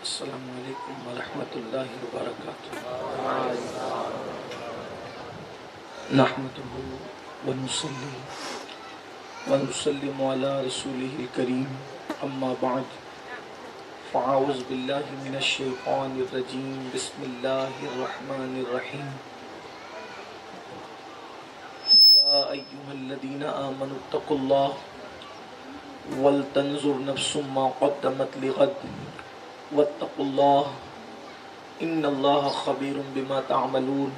السلام علیکم ورحمۃ اللہ وبرکاتہ۔ نحمده ونصلي ونسلم على رسوله الكريم اما بعد فاعوذ باللہ من الشیطان الرجیم بسم اللہ الرحمن الرحیم یا ایہا الذین آمنوا اتقوا اللہ ولتنظر نفس ما قدمت لغد واتقوا اللہ ان اللہ خبیر بما تعملون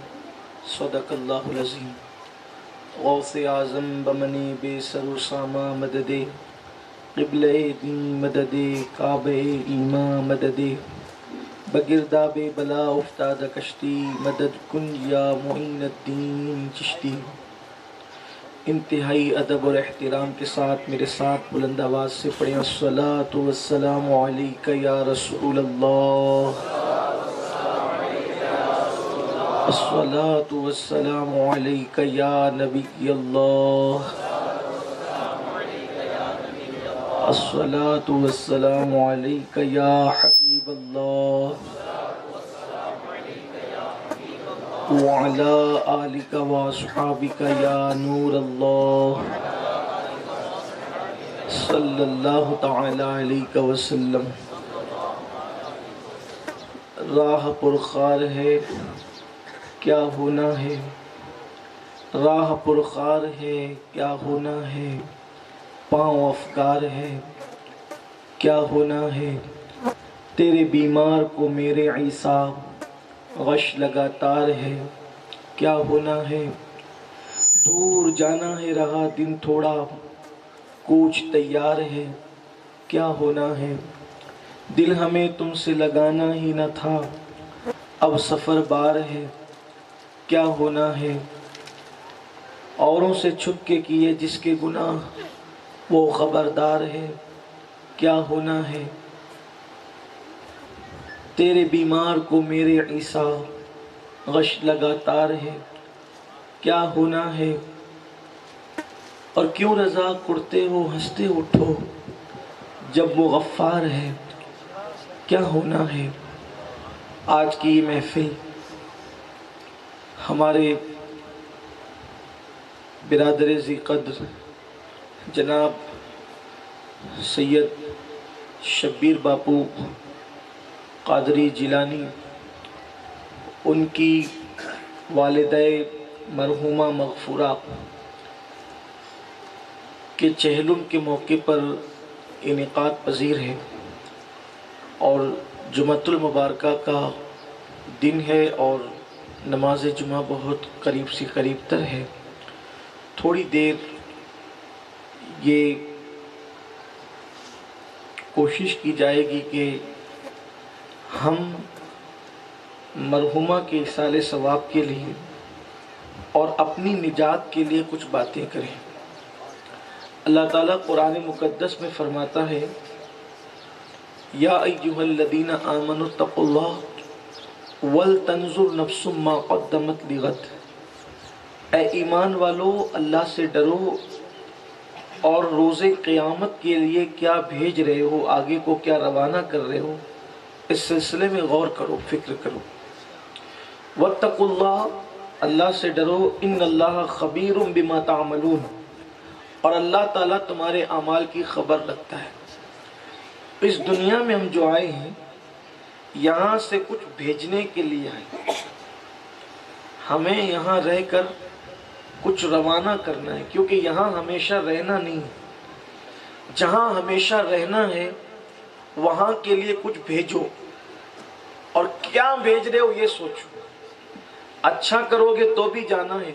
صدق اللہ العظیم۔ غوث اعظم بمنی بے سر و ساما مددے، قبلہ دین مددے، کعبہ ایمان مددے، بگرداب بلا افتاد کشتی، مدد کن یا معین الدین چشتی۔ انتہائی ادب اور احترام کے ساتھ میرے ساتھ بلند آواز سے پڑھیں الصلاۃ والسلام علیک یا رسول اللہ، الصلاۃ والسلام علیک یا نبی اللہ، الصلاۃ والسلام علیک یا حبیب اللہ، وعلى آلك وأصحابك یا نور اللہ، صلی اللہ تعالی علیہ وسلم۔ راہ پرخار ہے کیا ہونا ہے، راہ پرخار ہے کیا ہونا ہے، پاؤں افکار ہے کیا ہونا ہے، تیرے بیمار کو میرے عیسیٰ غش لگاتار ہے کیا ہونا ہے، دور جانا ہے رہا دن تھوڑا کوچ تیار ہے کیا ہونا ہے، دل ہمیں تم سے لگانا ہی نہ تھا اب سفر بار ہے کیا ہونا ہے، اوروں سے چھپ کے کیے جس کے گناہ وہ خبردار ہے کیا ہونا ہے، تیرے بیمار کو میرے عیسیٰ غش لگاتار ہے کیا ہونا ہے، اور کیوں رضا کرتے ہو ہنستے اٹھو جب وہ غفار ہے کیا ہونا ہے۔ آج کی یہ محفل ہمارے برادر ذی قدر جناب سید شبیر باپو قادری جیلانی، ان کی والدہ مرحومہ مغفورہ کے چہلم کے موقع پر انعقاد پذیر ہے، اور جمعۃ المبارکہ کا دن ہے اور نماز جمعہ بہت قریب سے قریب تر ہے۔ تھوڑی دیر یہ کوشش کی جائے گی کہ ہم مرحومہ کے ایصال ثواب کے لیے اور اپنی نجات کے لیے کچھ باتیں کریں۔ اللہ تعالیٰ قرآن مقدس میں فرماتا ہے یا ایہا الذین آمنوا اتقوا اللہ ولتنظر نفس ما قدمت لغد، اے ایمان والو اللہ سے ڈرو اور روز قیامت کے لیے کیا بھیج رہے ہو، آگے کو کیا روانہ کر رہے ہو، اس سلسلے میں غور کرو، فکر کرو۔ واتقوا اللہ، اللہ سے ڈرو، ان اللہ خبیر بما تعملون، اور اللہ تعالیٰ تمہارے اعمال کی خبر رکھتا ہے۔ اس دنیا میں ہم جو آئے ہیں یہاں سے کچھ بھیجنے کے لیے آئے، ہمیں یہاں رہ کر کچھ روانہ کرنا ہے، کیونکہ یہاں ہمیشہ رہنا نہیں ہے۔ جہاں ہمیشہ رہنا ہے وہاں کے لیے کچھ بھیجو، اور کیا بھیج رہے ہو یہ سوچو۔ اچھا کرو گے تو بھی جانا ہے،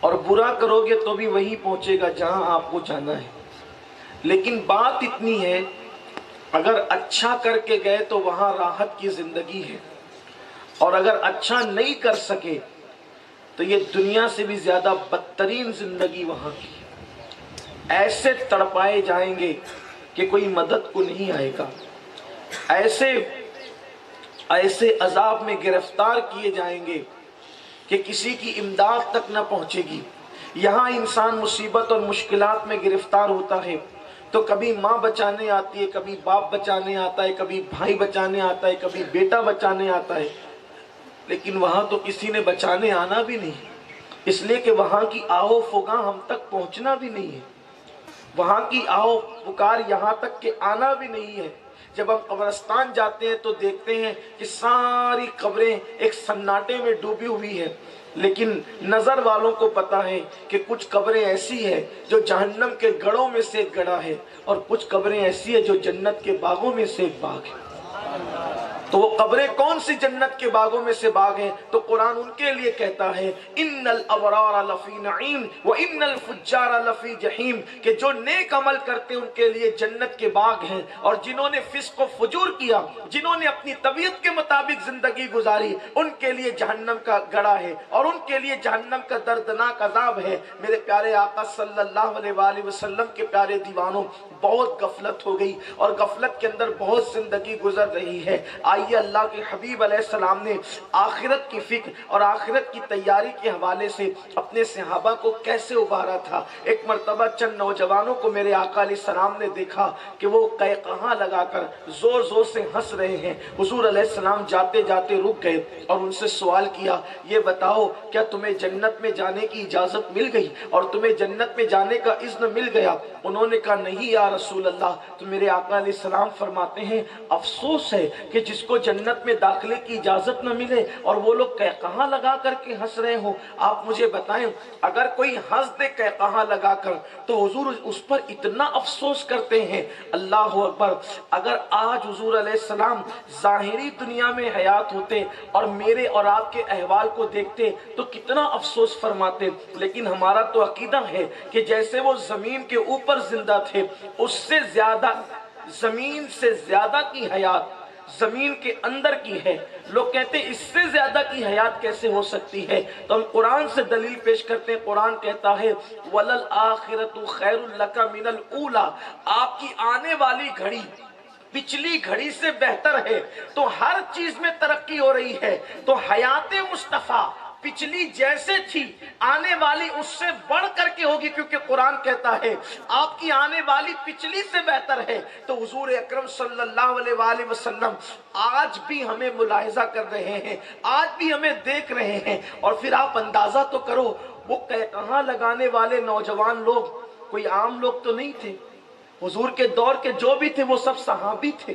اور برا کرو گے تو بھی وہیں پہنچے گا جہاں آپ کو جانا ہے، لیکن بات اتنی ہے اگر اچھا کر کے گئے تو وہاں راحت کی زندگی ہے، اور اگر اچھا نہیں کر سکے تو یہ دنیا سے بھی زیادہ بدترین زندگی وہاں کی، ایسے تڑپائے جائیں گے کہ کوئی مدد کو نہیں آئے گا، ایسے عذاب میں گرفتار کیے جائیں گے کہ کسی کی امداد تک نہ پہنچے گی۔ یہاں انسان مصیبت اور مشکلات میں گرفتار ہوتا ہے تو کبھی ماں بچانے آتی ہے، کبھی باپ بچانے آتا ہے، کبھی بھائی بچانے آتا ہے، کبھی بیٹا بچانے آتا ہے، لیکن وہاں تو کسی نے بچانے آنا بھی نہیں، اس لیے کہ وہاں کی آہو فغاں ہم تک پہنچنا بھی نہیں ہے، وہاں کی آہو پکار یہاں تک کہ آنا بھی نہیں ہے۔ جب ہم قبرستان جاتے ہیں تو دیکھتے ہیں کہ ساری قبریں ایک سناٹے میں ڈوبی ہوئی ہیں، لیکن نظر والوں کو پتا ہے کہ کچھ قبریں ایسی ہیں جو جہنم کے گڑھوں میں سے ایک گڑھا ہے، اور کچھ قبریں ایسی ہیں جو جنت کے باغوں میں سے ایک باغ ہے۔ تو وہ قبریں کون سی جنت کے باغوں میں سے باغ ہیں؟ تو قرآن ان کے لیے کہتا ہے ان الابرار لفی نعیم وان الفجار لفی جحیم، کہ جو نیک عمل کرتے ان کے لیے جنت کے باغ ہیں، اور جنہوں نے فسق و فجور کیا، جنہوں نے اپنی طبیعت کے مطابق زندگی گزاری، ان کے لیے جہنم کا گڑھا ہے اور ان کے لیے جہنم کا دردناک عذاب ہے۔ میرے پیارے آقا صلی اللہ علیہ وآلہ وسلم کے پیارے دیوانوں، بہت غفلت ہو گئی اور غفلت کے اندر بہت زندگی گزر رہی ہے۔ آئیے اللہ کے حبیب علیہ السلام نے آخرت کی فکر اور آخرت کی تیاری کے حوالے سے اپنے صحابہ کو کیسے ابھارا تھا۔ ایک مرتبہ چند نوجوانوں کو میرے آقا علیہ السلام نے دیکھا کہ وہ قہقہاں لگا کر زور زور سے ہنس رہے ہیں۔ حضور علیہ السلام جاتے جاتے رک گئے اور ان سے سوال کیا، یہ بتاؤ کیا تمہیں جنت میں جانے کی اجازت مل گئی اور تمہیں جنت میں جانے کا اذن مل گیا؟ انہوں نے کہا نہیں یا رسول اللہ۔ تو میرے آقا علیہ السلام فرماتے ہیں افسوس ہے کہ جس کو جنت میں داخلے کی اجازت نہ ملے اور وہ لوگ قہقہاں لگا کر کے ہنس رہے ہوں۔ آپ مجھے بتائیں، اگر کوئی ہنس دے قہقہاں لگا کر تو حضور اس پر اتنا افسوس کرتے ہیں؟ اللہ اکبر! اگر آج حضور علیہ السلام ظاہری دنیا میں حیات ہوتے اور میرے اور آپ کے احوال کو دیکھتے تو کتنا افسوس فرماتے، لیکن ہمارا تو عقیدہ ہے کہ جیسے وہ زمین کے اوپر زندہ تھے، اس سے زیادہ، زمین سے زیادہ کی حیات زمین کے اندر کی ہے۔ لوگ کہتے ہیں اس سے زیادہ کی حیات کیسے ہو سکتی ہے؟ تو ہم قرآن سے دلیل پیش کرتے ہیں۔ قرآن کہتا ہے وَلَلْآخِرَةُ خَيْرٌ لَكَ مِنَ الْأُولَىٰ، آپ کی آنے والی گھڑی پچھلی گھڑی سے بہتر ہے۔ تو ہر چیز میں ترقی ہو رہی ہے، تو حیات مصطفیٰ پچھلی جیسے تھی آنے والی اس سے بڑھ کر کے ہوگی، کیونکہ قرآن کہتا ہے آپ کی آنے والی پچھلی سے بہتر ہے۔ تو حضور اکرم صلی اللہ علیہ وآلہ وسلم آج بھی ہمیں ملاحظہ کر رہے ہیں، آج بھی ہمیں دیکھ رہے ہیں۔ اور پھر آپ اندازہ تو کرو، وہ قہقہاں لگانے والے نوجوان لوگ کوئی عام لوگ تو نہیں تھے، حضور کے دور کے جو بھی تھے وہ سب صحابی تھے۔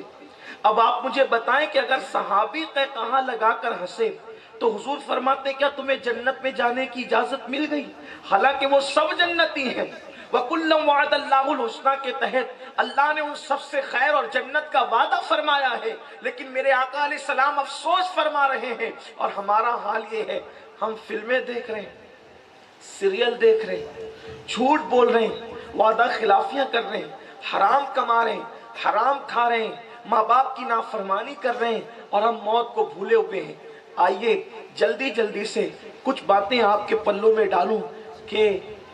اب آپ مجھے بتائیں کہ اگر صحابی قہقہاں لگا کر ہنسے تو حضور فرماتے کیا تمہیں جنت میں جانے کی اجازت مل گئی؟ حالانکہ وہ سب جنتی ہیں۔ وَكُلًّا وَعَدَ اللَّهُ الْحُسْنَىٰ کے تحت اللہ نے ان سب سے خیر اور جنت کا وعدہ فرمایا ہے، لیکن میرے آقا علیہ السلام افسوس فرما رہے ہیں۔ اور ہمارا حال یہ ہے، ہم فلمیں دیکھ رہے ہیں، سیریل دیکھ رہے ہیں، جھوٹ بول رہے ہیں، وعدہ خلافیاں کر رہے ہیں، حرام کما رہے ہیں، حرام کھا رہے ہیں، ماں باپ کی نافرمانی کر رہے ہیں، اور ہم موت کو بھولے ہوئے ہیں۔ آئیے جلدی جلدی سے کچھ باتیں آپ کے پلوں میں ڈالوں کہ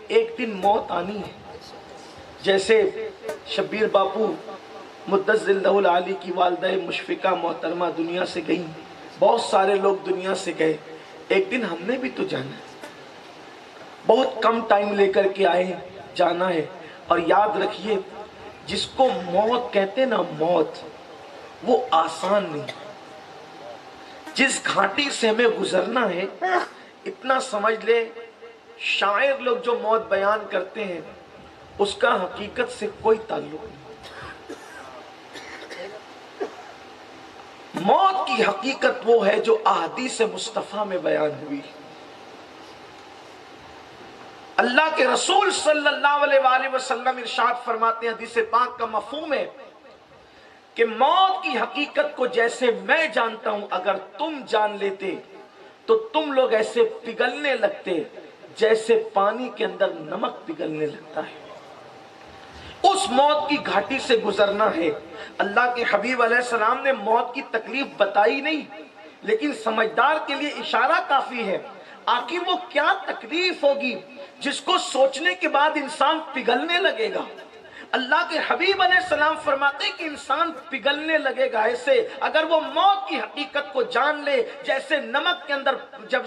ایک دن موت آنی ہے۔ جیسے شبیر باپو مدثر اللہ العالی کی والدہ مشفقہ محترمہ دنیا سے گئیں، بہت سارے لوگ دنیا سے گئے، ایک دن ہم نے بھی تو جانا ہے، بہت کم ٹائم لے کر کے آئے، جانا ہے۔ اور یاد رکھیے جس کو موت کہتے نا، موت وہ آسان نہیں۔ جس گھاٹی سے ہمیں گزرنا ہے، اتنا سمجھ لے، شاعر لوگ جو موت بیان کرتے ہیں اس کا حقیقت سے کوئی تعلق نہیں۔ موت کی حقیقت وہ ہے جو احادیث مصطفیٰ میں بیان ہوئی۔ اللہ کے رسول صلی اللہ علیہ وآلہ وسلم ارشاد فرماتے ہیں، حدیث پاک کا مفہوم ہے کہ موت کی حقیقت کو جیسے میں جانتا ہوں اگر تم جان لیتے تو تم لوگ ایسے پگھلنے لگتے جیسے پانی کے اندر نمک پگھلنے لگتا ہے۔ اس موت کی گھاٹی سے گزرنا ہے۔ اللہ کے حبیب علیہ السلام نے موت کی تکلیف بتائی نہیں، لیکن سمجھدار کے لیے اشارہ کافی ہے۔ آخر وہ کیا تکلیف ہوگی جس کو سوچنے کے بعد انسان پگھلنے لگے گا؟ اللہ کے حبیب علیہ السلام فرماتے کہ انسان پگھلنے لگے گا ایسے اگر وہ موت کی حقیقت کو جان لے، جیسے نمک کے اندر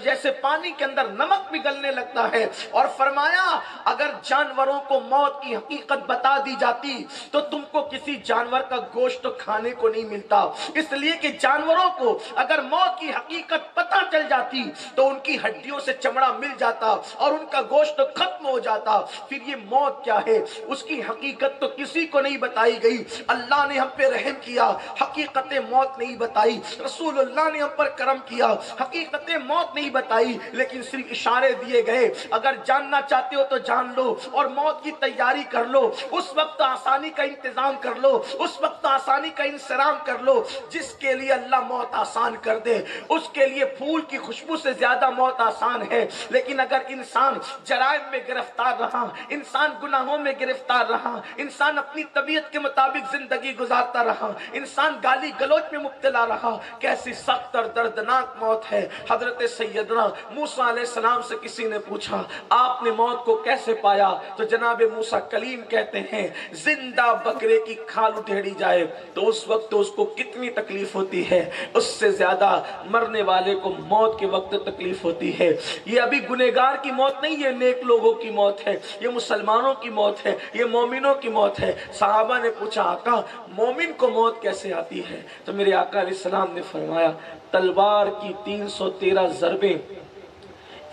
جیسے پانی کے اندر نمک پگھلنے لگتا ہے۔ اور فرمایا اگر جانوروں کو موت کی حقیقت بتا دی جاتی تو تم کو کسی جانور کا گوشت کھانے کو نہیں ملتا، اس لیے کہ جانوروں کو اگر موت کی حقیقت پتہ چل جاتی تو ان کی ہڈیوں سے چمڑا مل جاتا اور ان کا گوشت ختم ہو جاتا۔ پھر یہ موت کیا ہے اس کی حقیقت تو کسی کو نہیں بتائی گئی۔ اللہ نے ہم پہ رحم کیا، حقیقت موت نہیں بتائی، رسول اللہ نے ہم پر کرم کیا، حقیقت موت نہیں بتائی، لیکن صرف اشارے دیے گئے اگر جاننا چاہتے ہو تو جان لو اور موت کی تیاری کر لو، اس وقت آسانی کا انتظام کر لو، اس وقت آسانی کا انصرام کر لو۔ جس کے لیے اللہ موت آسان کر دے اس کے لیے پھول کی خوشبو سے زیادہ موت آسان ہے، لیکن اگر انسان جرائم میں گرفتار رہا، انسان گناہوں میں گرفتار رہا، انسان اپنی طبیعت کے مطابق زندگی گزارتا رہا، انسان گالی گلوچ میں مبتلا رہا، کیسی سخت اور دردناک موت ہے۔ حضرت سیدنا موسیٰ علیہ السلام سے کسی نے پوچھا آپ نے موت کو کیسے پایا؟ تو جناب موسیٰ کلیم کہتے ہیں زندہ بکرے کی کھال ادھیڑی جائے تو اس وقت اس کو کتنی تکلیف ہوتی ہے، اس سے زیادہ مرنے والے کو موت کے وقت تکلیف ہوتی ہے۔ یہ ابھی گنہگار کی موت نہیں، یہ نیک لوگوں کی موت ہے، یہ مسلمانوں کی موت ہے، یہ مومنوں کی موت ہے۔ صحابہ نے پوچھا آقا مومن کو موت کیسے آتی ہے؟ تو میرے آقا علیہ السلام نے فرمایا تلوار کی 313 ضربیں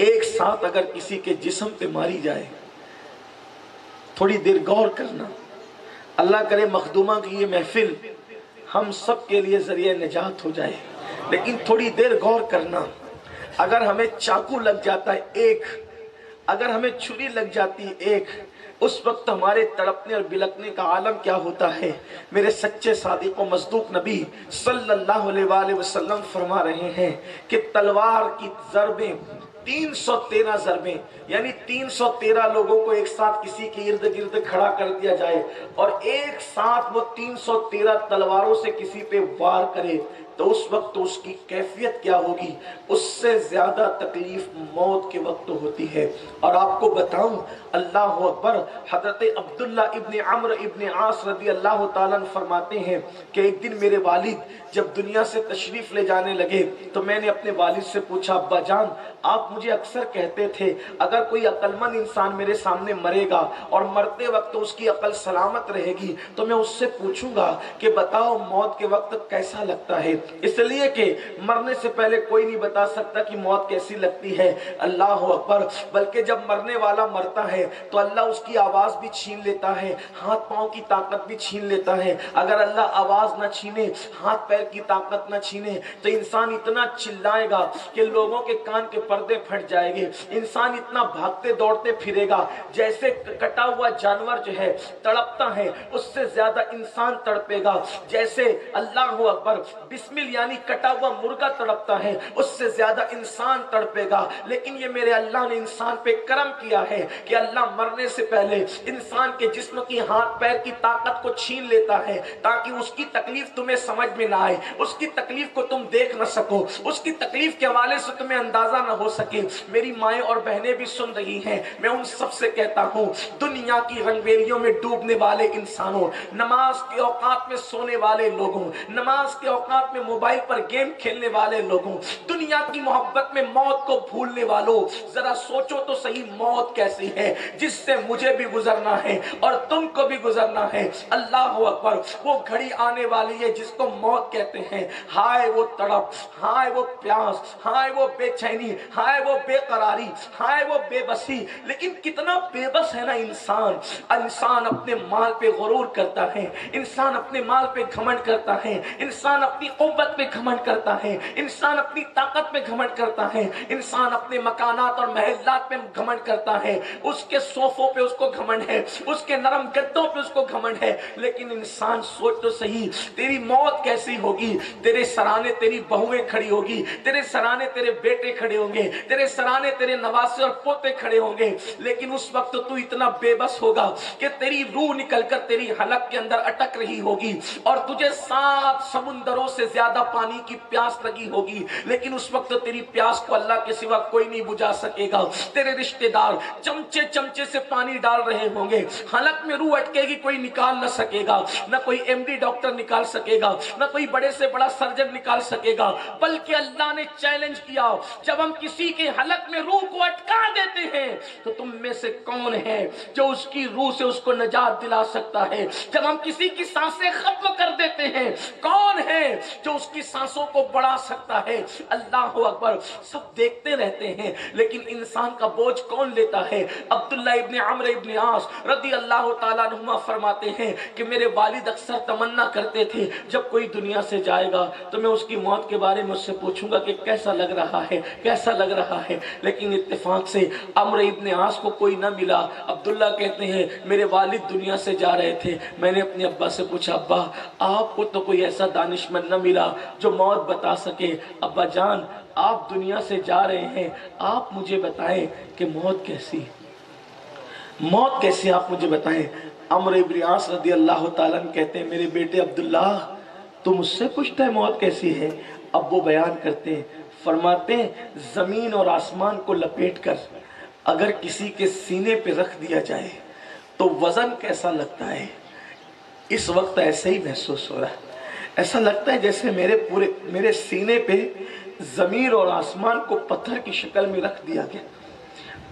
ایک ساتھ اگر کسی کے جسم پہ ماری جائے، تھوڑی دیر غور کرنا، اللہ کرے مخدومہ کی یہ محفل ہم سب کے لیے ذریعہ نجات ہو جائے، لیکن تھوڑی دیر غور کرنا، اگر ہمیں چاقو لگ جاتا ہے ایک، اگر ہمیں چھری لگ جاتی ہے ایک، اس وقت ہمارے تڑپنے اور بلکنے کا عالم کیا ہوتا ہے۔ میرے سچے صادق و مصدوق نبی صلی اللہ علیہ وآلہ وسلم فرما رہے ہیں کہ تلوار کی ضربیں 313 ضربیں، یعنی 313 لوگوں کو ایک ساتھ کسی کے ارد گرد کھڑا کر دیا جائے اور ایک ساتھ وہ 313 تلواروں سے کسی پہ وار کرے تو اس وقت اس کی کیفیت کیا ہوگی؟ اس سے زیادہ تکلیف موت کے وقت ہوتی ہے۔ اور آپ کو بتاؤں اللہ اکبر، حضرت عبداللہ ابن عمرو ابن عاص رضی اللہ تعالیٰ عنہ فرماتے ہیں کہ ایک دن میرے والد جب دنیا سے تشریف لے جانے لگے تو میں نے اپنے والد سے پوچھا ابا جان آپ مجھے اکثر کہتے تھے اگر کوئی عقل مند انسان میرے سامنے مرے گا اور مرتے وقت اس کی عقل سلامت رہے گی تو میں اس سے پوچھوں گا کہ بتاؤ موت کے وقت کیسا لگتا ہے، اس لیے کہ مرنے سے پہلے کوئی نہیں بتا سکتا کہ موت کیسی لگتی ہے۔ اللہ اکبر، بلکہ جب مرنے والا مرتا ہے تو اللہ اس کی آواز بھی چھین لیتا ہے، ہاتھ پاؤں کی طاقت بھی چھین لیتا ہے۔ اگر اللہ آواز نہ چھینے، ہاتھ پیر کی طاقت نہ چھینے تو انسان اتنا چلائے گا کہ لوگوں کے کان کے پردے پھٹ جائیں گے، انسان اتنا بھاگتے دوڑتے پھرے گا جیسے کٹا ہوا جانور جو ہے تڑپتا ہے اس سے زیادہ انسان تڑپے گا، جیسے اللہ اکبر بسمل یعنی کٹا ہوا مرغا تڑپتا ہے اس سے زیادہ انسان تڑپے گا۔ لیکن یہ میرے اللہ نے انسان پہ کرم کیا ہے کہ اللہ مرنے سے پہلے انسان کے جسم کی ہاتھ پیر کی طاقت کو چھین لیتا ہے تاکہ اس کی تکلیف تمہیں سمجھ میں نہ آئے، اس کی تکلیف کو تم دیکھ نہ سکو، اس کی تکلیف کے حوالے سے تمہیں اندازہ نہ ہو سکے۔ میری مائیں اور بہنیں بھی سن رہی ہیں، میں ان سب سے کہتا ہوں دنیا کی رنگیلیوں میں ڈوبنے والے انسانوں، نماز کے اوقات میں سونے والے لوگوں، نماز کے اوقات میں موبائل پر گیم کھیلنے والے لوگوں، دنیا کی محبت میں موت کو بھولنے والوں، ذرا سوچو تو صحیح موت کیسی ہے جس سے مجھے بھی گزرنا ہے اور تم کو بھی گزرنا ہے۔ اللہ اکبر، وہ گھڑی آنے والی ہے جس کو موت کہتے ہیں۔ ہائے وہ تڑپ، ہائے وہ پیاس، ہائے وہ بے چینی، ہائے وہ بے قراری، ہائے وہ بے بسی، لیکن کتنا بے بس ہے نا انسان۔ انسان اپنے مال پہ غرور کرتا ہے، انسان اپنے مال پہ گھمنڈ کرتا ہے، انسان اپنی قوت پہ گھمنڈ کرتا ہے، انسان اپنی طاقت پہ گھمنڈ کرتا ہے، انسان اپنے مکانات اور محلات پہ گھمنڈ کرتا ہے، اس کے صوفوں پہ اس کو گھمنڈ ہے، اس کے نرم گدوں پہ اس کو گھمنڈ ہے۔ لیکن انسان سوچ تو صحیح تیری موت کیسی ہوگی؟ تیرے سرانے تیری بہویں کھڑی ہوگی، تیرے سرانے تیرے بیٹے کھڑے ہوں گے، تیرے سرانے تیرے نواسے اور پوتے کھڑے ہوں گے، لیکن اس وقت تو اتنا بے بس ہوگا کہ تیری روح نکل کر تیری حلق کے اندر اٹک رہی ہوگی اور تجھے 7 سمندروں سے زیادہ زیادہ پانی کی پیاس لگی ہوگی، لیکن اس وقت تیری پیاس کو اللہ کے سوا کوئی نہیں بجھا سکے گا۔ تیرے رشتہ دار چمچے سے پانی ڈال رہے ہوں گے، حلق میں روح اٹکے گی، کوئی نکال نہ سکے گا، نہ کوئی ایم ڈی ڈاکٹر نکال سکے گا، نہ کوئی بڑے سے بڑا سرجن نکال سکے گا، بلکہ اللہ نے چیلنج کیا، جب ہم کسی کے حلق میں روح کو اٹکا دیتے ہیں تو تم میں سے کون ہے جو اس کی روح سے اس کو نجات دلا سکتا ہے؟ جب ہم کسی کی سانسیں ختم کر دیتے ہیں، کون ہے جو اس کی سانسوں کو بڑھا سکتا ہے؟ اللہ اکبر۔ سب دیکھتے رہتے ہیں، لیکن انسان کا بوجھ کون لیتا ہے؟ عبداللہ ابن عمرو ابن عاص رضی اللہ تعالیٰ عنہما فرماتے ہیں کہ میرے والد اکثر تمنا کرتے تھے جب کوئی دنیا سے جائے گا تو میں اس کی موت کے بارے میں اس سے پوچھوں گا کہ کیسا لگ رہا ہے، کیسا لگ رہا ہے، لیکن اتفاق سے عمرو ابن عاص کو کوئی نہ ملا۔ عبداللہ کہتے ہیں میرے والد دنیا سے جا رہے تھے، میں نے اپنے ابا سے پوچھا ابا آپ کو تو کوئی ایسا دانشمند نہ ملا جو موت بتا سکے؟ ابا جان آپ دنیا سے جا رہے ہیں، آپ مجھے بتائیں کہ موت کیسی ہے، موت کیسی آپ مجھے بتائیں۔ عمرو ابن عاص رضی اللہ تعالیٰ عنہ کہتے ہیں میرے بیٹے عبداللہ تو مجھ سے پوچھتا ہے موت کیسی ہے؟ اب وہ بیان کرتے ہیں، فرماتے ہیں زمین اور آسمان کو لپیٹ کر اگر کسی کے سینے پہ رکھ دیا جائے تو وزن کیسا لگتا ہے؟ اس وقت ایسے ہی محسوس ہو رہا ہے، ایسا لگتا ہے جیسے میرے سینے پہ زمین اور آسمان کو پتھر کی شکل میں رکھ دیا گیا،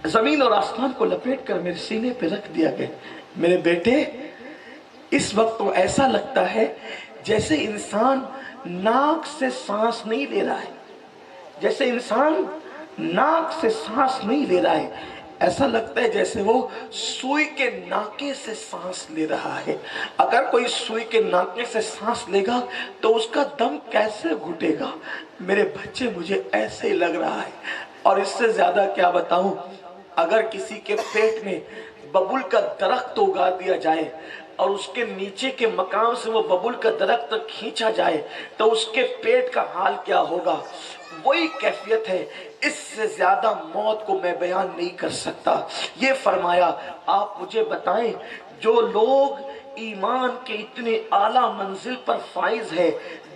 زمین اور آسمان کو لپیٹ کر میرے سینے پہ رکھ دیا گیا۔ میرے بیٹے اس وقت تو ایسا لگتا ہے جیسے انسان ناک سے سانس نہیں لے رہا ہے، جیسے انسان ناک سے سانس نہیں لے رہا ہے، ایسا لگتا ہے جیسے وہ سوئی کے ناکے سے سانس لے رہا ہے۔ اگر کوئی سوئی کے ناکے سے سانس لے گا تو اس کا دم کیسے گھٹے گا؟ میرے بچے مجھے ایسے ہی لگ رہا ہے، اور اس سے زیادہ کیا بتاؤں، اگر کسی کے پیٹ میں ببول کا درخت اگا دیا جائے اور اس کے نیچے کے مقام سے وہ ببول کا درخت کھینچا جائے تو اس کے پیٹ کا حال کیا ہوگا؟ وہی کیفیت ہے، اس سے زیادہ موت کو میں بیان نہیں کر سکتا۔ یہ فرمایا آپ مجھے بتائیں جو لوگ ایمان کے اتنے اعلیٰ منزل پر فائز ہے،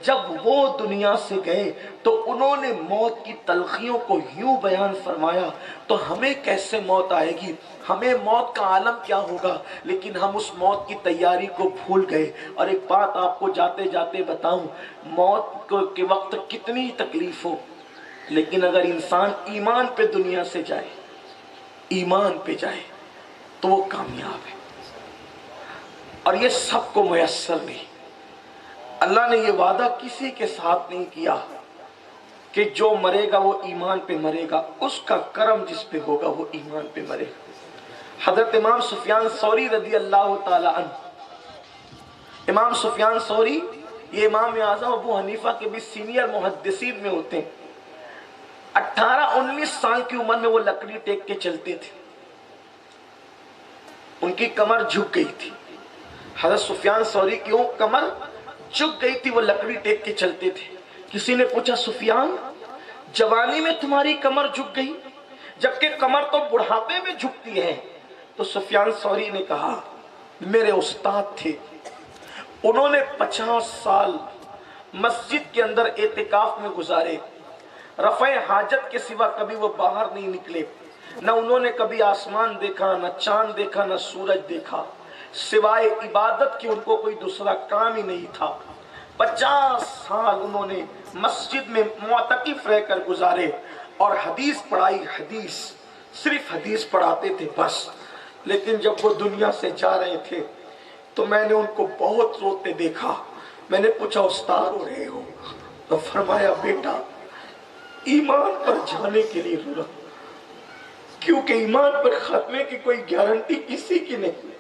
جب وہ دنیا سے گئے تو انہوں نے موت کی تلخیوں کو یوں بیان فرمایا، تو ہمیں کیسے موت آئے گی، ہمیں موت کا عالم کیا ہوگا؟ لیکن ہم اس موت کی تیاری کو بھول گئے۔ اور ایک بات آپ کو جاتے جاتے بتاؤں، موت کے وقت کتنی تکلیف ہو، لیکن اگر انسان ایمان پہ دنیا سے جائے، ایمان پہ جائے تو وہ کامیاب ہے، اور یہ سب کو میسر نہیں۔ اللہ نے یہ وعدہ کسی کے ساتھ نہیں کیا کہ جو مرے گا وہ ایمان پہ مرے گا، اس کا کرم جس پہ ہوگا وہ ایمان پہ مرے گا۔ حضرت امام سفیان ثوری رضی اللہ تعالی عنہ، امام سفیان ثوری یہ امام اعظم ابو حنیفہ کے بھی سینئر محدثین میں ہوتے ہیں۔ 18-19 سال کی عمر میں وہ لکڑی ٹیک کے چلتے تھے، ان کی کمر جھک گئی تھی۔ حضرت سفیان ثوری کی کمر جھک گئی تھی، وہ لکڑی ٹیک کے چلتے تھے۔ کسی نے پوچھا سفیان جوانی میں تمہاری کمر جھک گئی جبکہ کمر تو بڑھاپے میں جھکتی ہے؟ تو سفیان ثوری نے کہا میرے استاد تھے، انہوں نے 50 سال مسجد کے اندر اعتکاف میں گزارے، رفع حاجت کے سوا کبھی وہ باہر نہیں نکلے، نہ انہوں نے کبھی آسمان دیکھا، نہ چاند دیکھا، نہ سورج دیکھا، سوائے عبادت کی ان کو کوئی دوسرا کام ہی نہیں تھا۔ 50 سال انہوں نے مسجد میں معتکف رہ کر گزارے اور حدیث پڑھائی، حدیث صرف حدیث پڑھاتے تھے بس۔ لیکن جب وہ دنیا سے جا رہے تھے تو میں نے ان کو بہت روتے دیکھا۔ میں نے پوچھا استاد رو رہے ہو؟ تو فرمایا بیٹا ایمان پر جانے کے لیے رو رہا، کیونکہ ایمان پر خاتمے کی کوئی گارنٹی کسی کی نہیں،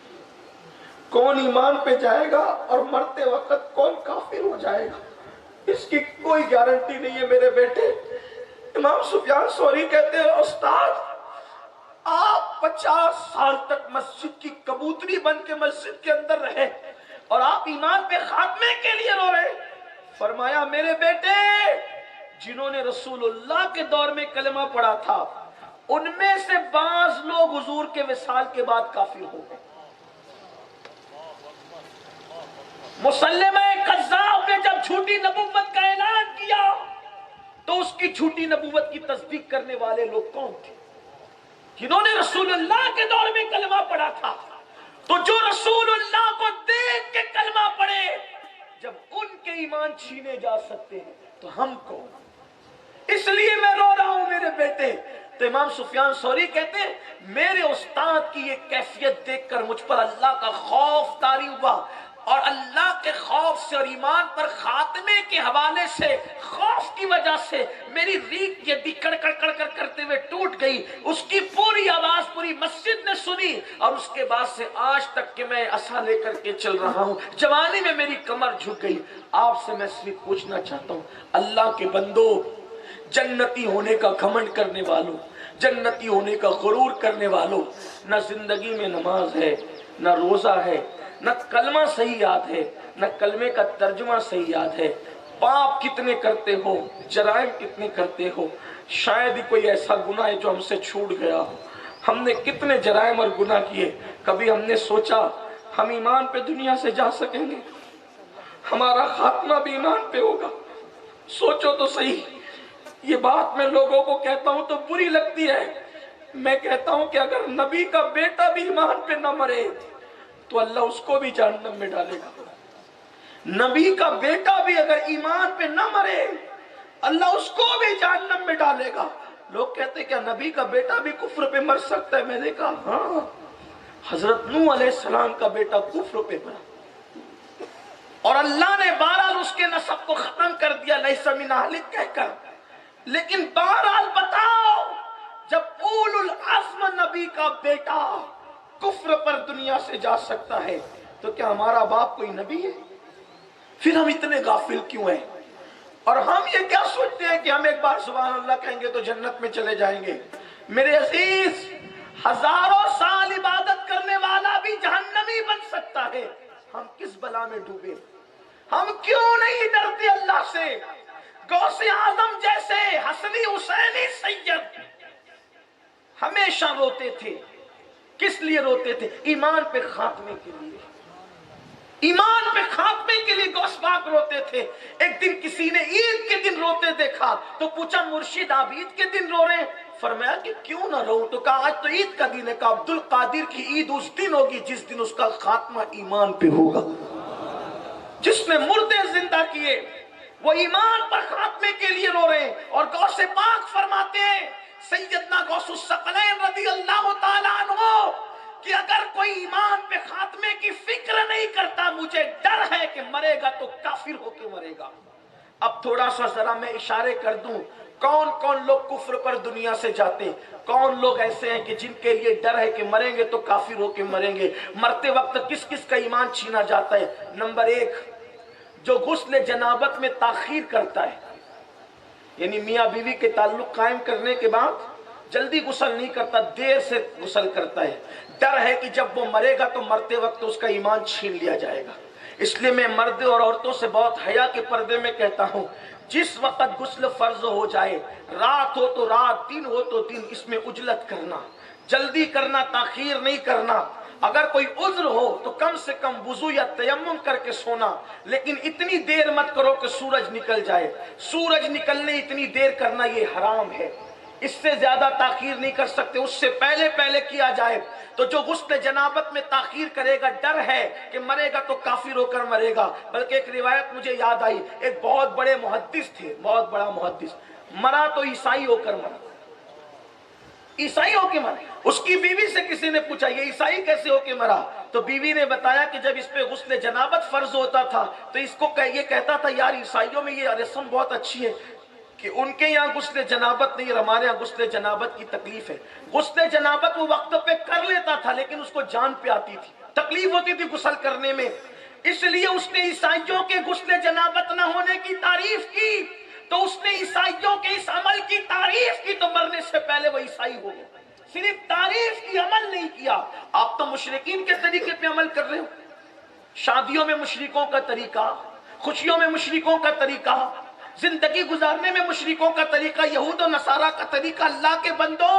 کون ایمان پہ جائے گا اور مرتے وقت کون کافر ہو جائے گا اس کی کوئی گارنٹی نہیں ہے میرے بیٹے۔ امام سفیان ثوری کہتے ہیں استاد آپ 50 سال تک مسجد کی کبوتری بن کے مسجد کے اندر رہے اور آپ ایمان پہ خاتمے کے لیے رو رہے۔ فرمایا میرے بیٹے جنہوں نے رسول اللہ کے دور میں کلمہ پڑھا تھا ان میں سے بعض لوگ حضور کے وصال کے بعد کافر ہو گئے، مسلمہ کذاب نے جب جھوٹی نبوت کا اعلان کیا تو اس کی جھوٹی نبوت کی تصدیق کرنے والے لوگ کون تھے؟ جنہوں نے رسول اللہ کے دور میں کلمہ پڑھا تھا. تو جو رسول اللہ کو دیکھ کے کلمہ پڑھے، جب ان کے ایمان چھینے جا سکتے ہیں تو ہم کو. اس لیے میں رو رہا ہوں میرے بیٹے. تو امام سفیان ثوری کہتے ہیں میرے استاد کی یہ کیفیت دیکھ کر مجھ پر اللہ کا خوف طاری ہوا، اور اللہ کے خوف سے اور ایمان پر خاتمے کے حوالے سے خوف کی وجہ سے میری ریڑھ کی ہڈی کڑ کڑ کڑ کڑ کرتے ہوئے ٹوٹ گئی. اس کی پوری آواز پوری مسجد نے سنی، اور اس کے بعد سے آج تک کہ میں عصا لے کر کے چل رہا ہوں. جوانی میں میری کمر جھک گئی. آپ سے میں صرف پوچھنا چاہتا ہوں، اللہ کے بندو، جنتی ہونے کا گھمنڈ کرنے والوں، جنتی ہونے کا غرور کرنے والوں، نہ زندگی میں نماز ہے، نہ روزہ ہے، نہ کلمہ صحیح یاد ہے، نہ کلمے کا ترجمہ صحیح یاد ہے. پاپ کتنے کرتے ہو، جرائم کتنے کرتے ہو. شاید ہی کوئی ایسا گناہ ہے جو ہم سے چھوٹ گیا ہو. ہم نے کتنے جرائم اور گناہ کیے. کبھی ہم نے سوچا ہم ایمان پہ دنیا سے جا سکیں گے؟ ہمارا خاتمہ بھی ایمان پہ ہوگا. سوچو تو صحیح. یہ بات میں لوگوں کو کہتا ہوں تو بری لگتی ہے. میں کہتا ہوں کہ اگر نبی کا بیٹا بھی ایمان پہ نہ مرے تو اللہ اس کو بھی جہنم میں ڈالے گا. نبی کا بیٹا بھی اگر ایمان پہ نہ مرے اللہ اس کو بھی جہنم میں ڈالے گا. لوگ کہتے ہیں کیا نبی کا بیٹا بھی کفر پہ مر سکتا ہے؟ میں نے کہا ہاں، حضرت نوح علیہ السلام کا بیٹا کفر پہ مرا، اور اللہ نے بہرحال اس کے نسب کو ختم کر دیا لیس من اہلک کہہ کر. لیکن بہرحال بتاؤ، جب اولو العزم نبی کا بیٹا کفر پر دنیا سے جا سکتا ہے تو کیا ہمارا باپ کوئی نبی ہے؟ پھر ہم اتنے غافل کیوں ہیں؟ اور ہم یہ کیا سوچتے ہیں کہ ہم ایک بار سبحان اللہ کہیں گے تو جنت میں چلے جائیں گے؟ میرے عزیز، ہزاروں سال عبادت کرنے والا بھی جہنمی بن سکتا ہے. ہم کس بلا میں ڈوبے؟ ہم کیوں نہیں ڈرتے اللہ سے؟ غوث اعظم جیسے حسنی حسینی سید ہمیشہ روتے تھے. کس لیے روتے تھے؟ ایمان پہ خاتمے کے لیے. ایمان پہ خاتمے کے لیے غوث پاک روتے تھے. ایک دن کسی نے عید کے دن روتے دیکھا تو پوچھا مرشد آپ عید کے دن رو رہے ہیں؟ فرمایا کہ کیوں نہ رو. تو کہا آج تو عید کا دن ہے. کہا عبد القادر کی عید اس دن ہوگی جس دن اس کا خاتمہ ایمان پہ ہوگا. جس نے مردے زندہ کیے وہ ایمان پر خاتمے کے لیے رو رہے ہیں. اور غوث پاک فرماتے ہیں سیدنا غوث الثقلین رضی اللہ تعالیٰ عنہ کہ اگر کوئی ایمان پہ خاتمے کی فکر نہیں کرتا، مجھے ڈر ہے کہ مرے گا تو کافر ہو کے مرے گا. اب تھوڑا سا ذرا میں اشارے کر دوں، کون کون لوگ کفر پر دنیا سے جاتے؟ کون لوگ ایسے ہیں کہ جن کے لیے ڈر ہے کہ مریں گے تو کافر ہو کے مریں گے؟ مرتے وقت کس کس کا ایمان چھینا جاتا ہے؟ نمبر ایک، جو غسل جنابت میں تاخیر کرتا ہے، یعنی میاں بیوی کے تعلق قائم کرنے کے بعد جلدی غسل نہیں کرتا، دیر سے غسل کرتا ہے. ڈر ہے کہ جب وہ مرے گا تو مرتے وقت اس کا ایمان چھین لیا جائے گا. اس لیے میں مرد اور عورتوں سے بہت حیا کے پردے میں کہتا ہوں، جس وقت غسل فرض ہو جائے، رات ہو تو رات، دن ہو تو دن، اس میں عجلت کرنا، جلدی کرنا، تاخیر نہیں کرنا. اگر کوئی عذر ہو تو کم سے کم وضو یا تیمم کر کے سونا، لیکن اتنی دیر مت کرو کہ سورج نکل جائے. سورج نکلنے اتنی دیر کرنا یہ حرام ہے. اس سے زیادہ تاخیر نہیں کر سکتے، اس سے پہلے پہلے کیا جائے. تو جو غسل جنابت میں تاخیر کرے گا، ڈر ہے کہ مرے گا تو کافر ہو کر مرے گا. بلکہ ایک روایت مجھے یاد آئی، ایک بہت بڑے محدث تھے، بہت بڑا محدث، مرا تو عیسائی ہو کر مرا، عیسائی ہو کے مرا. اس کی بیوی سے کسی نے پوچھا یہ عیسائی کیسے ہو کے مرا؟ تو بیوی نے بتایا کہ جب اس پہ غسل جنابت فرض ہوتا تھا تو اس کو یہ کہتا تھا یار عیسائیوں میں یہ رسم بہت اچھی ہے کہ ان کے یہاں غسل جنابت نہیں، ہمارے یہاں غسل جنابت کی تکلیف ہے. غسل جنابت وہ وقت پہ کر لیتا تھا لیکن اس کو جان پہ آتی تھی، تکلیف ہوتی تھی غسل کرنے میں. اس لیے اس نے عیسائیوں کے غسل جنابت نہ ہونے کی تعریف کی. تو اس نے عیسائیوں کے اس عمل کی تعریف کی تو مرنے سے پہلے وہ عیسائی ہو گئے. صرف تعریف کی، عمل نہیں کیا. آپ تو مشرکین کے طریقے پہ عمل کر رہے ہو. شادیوں میں مشرکوں کا طریقہ، خوشیوں میں مشرکوں کا طریقہ، زندگی گزارنے میں مشرکوں کا طریقہ، یہود و نصارہ کا طریقہ. اللہ کے بندو،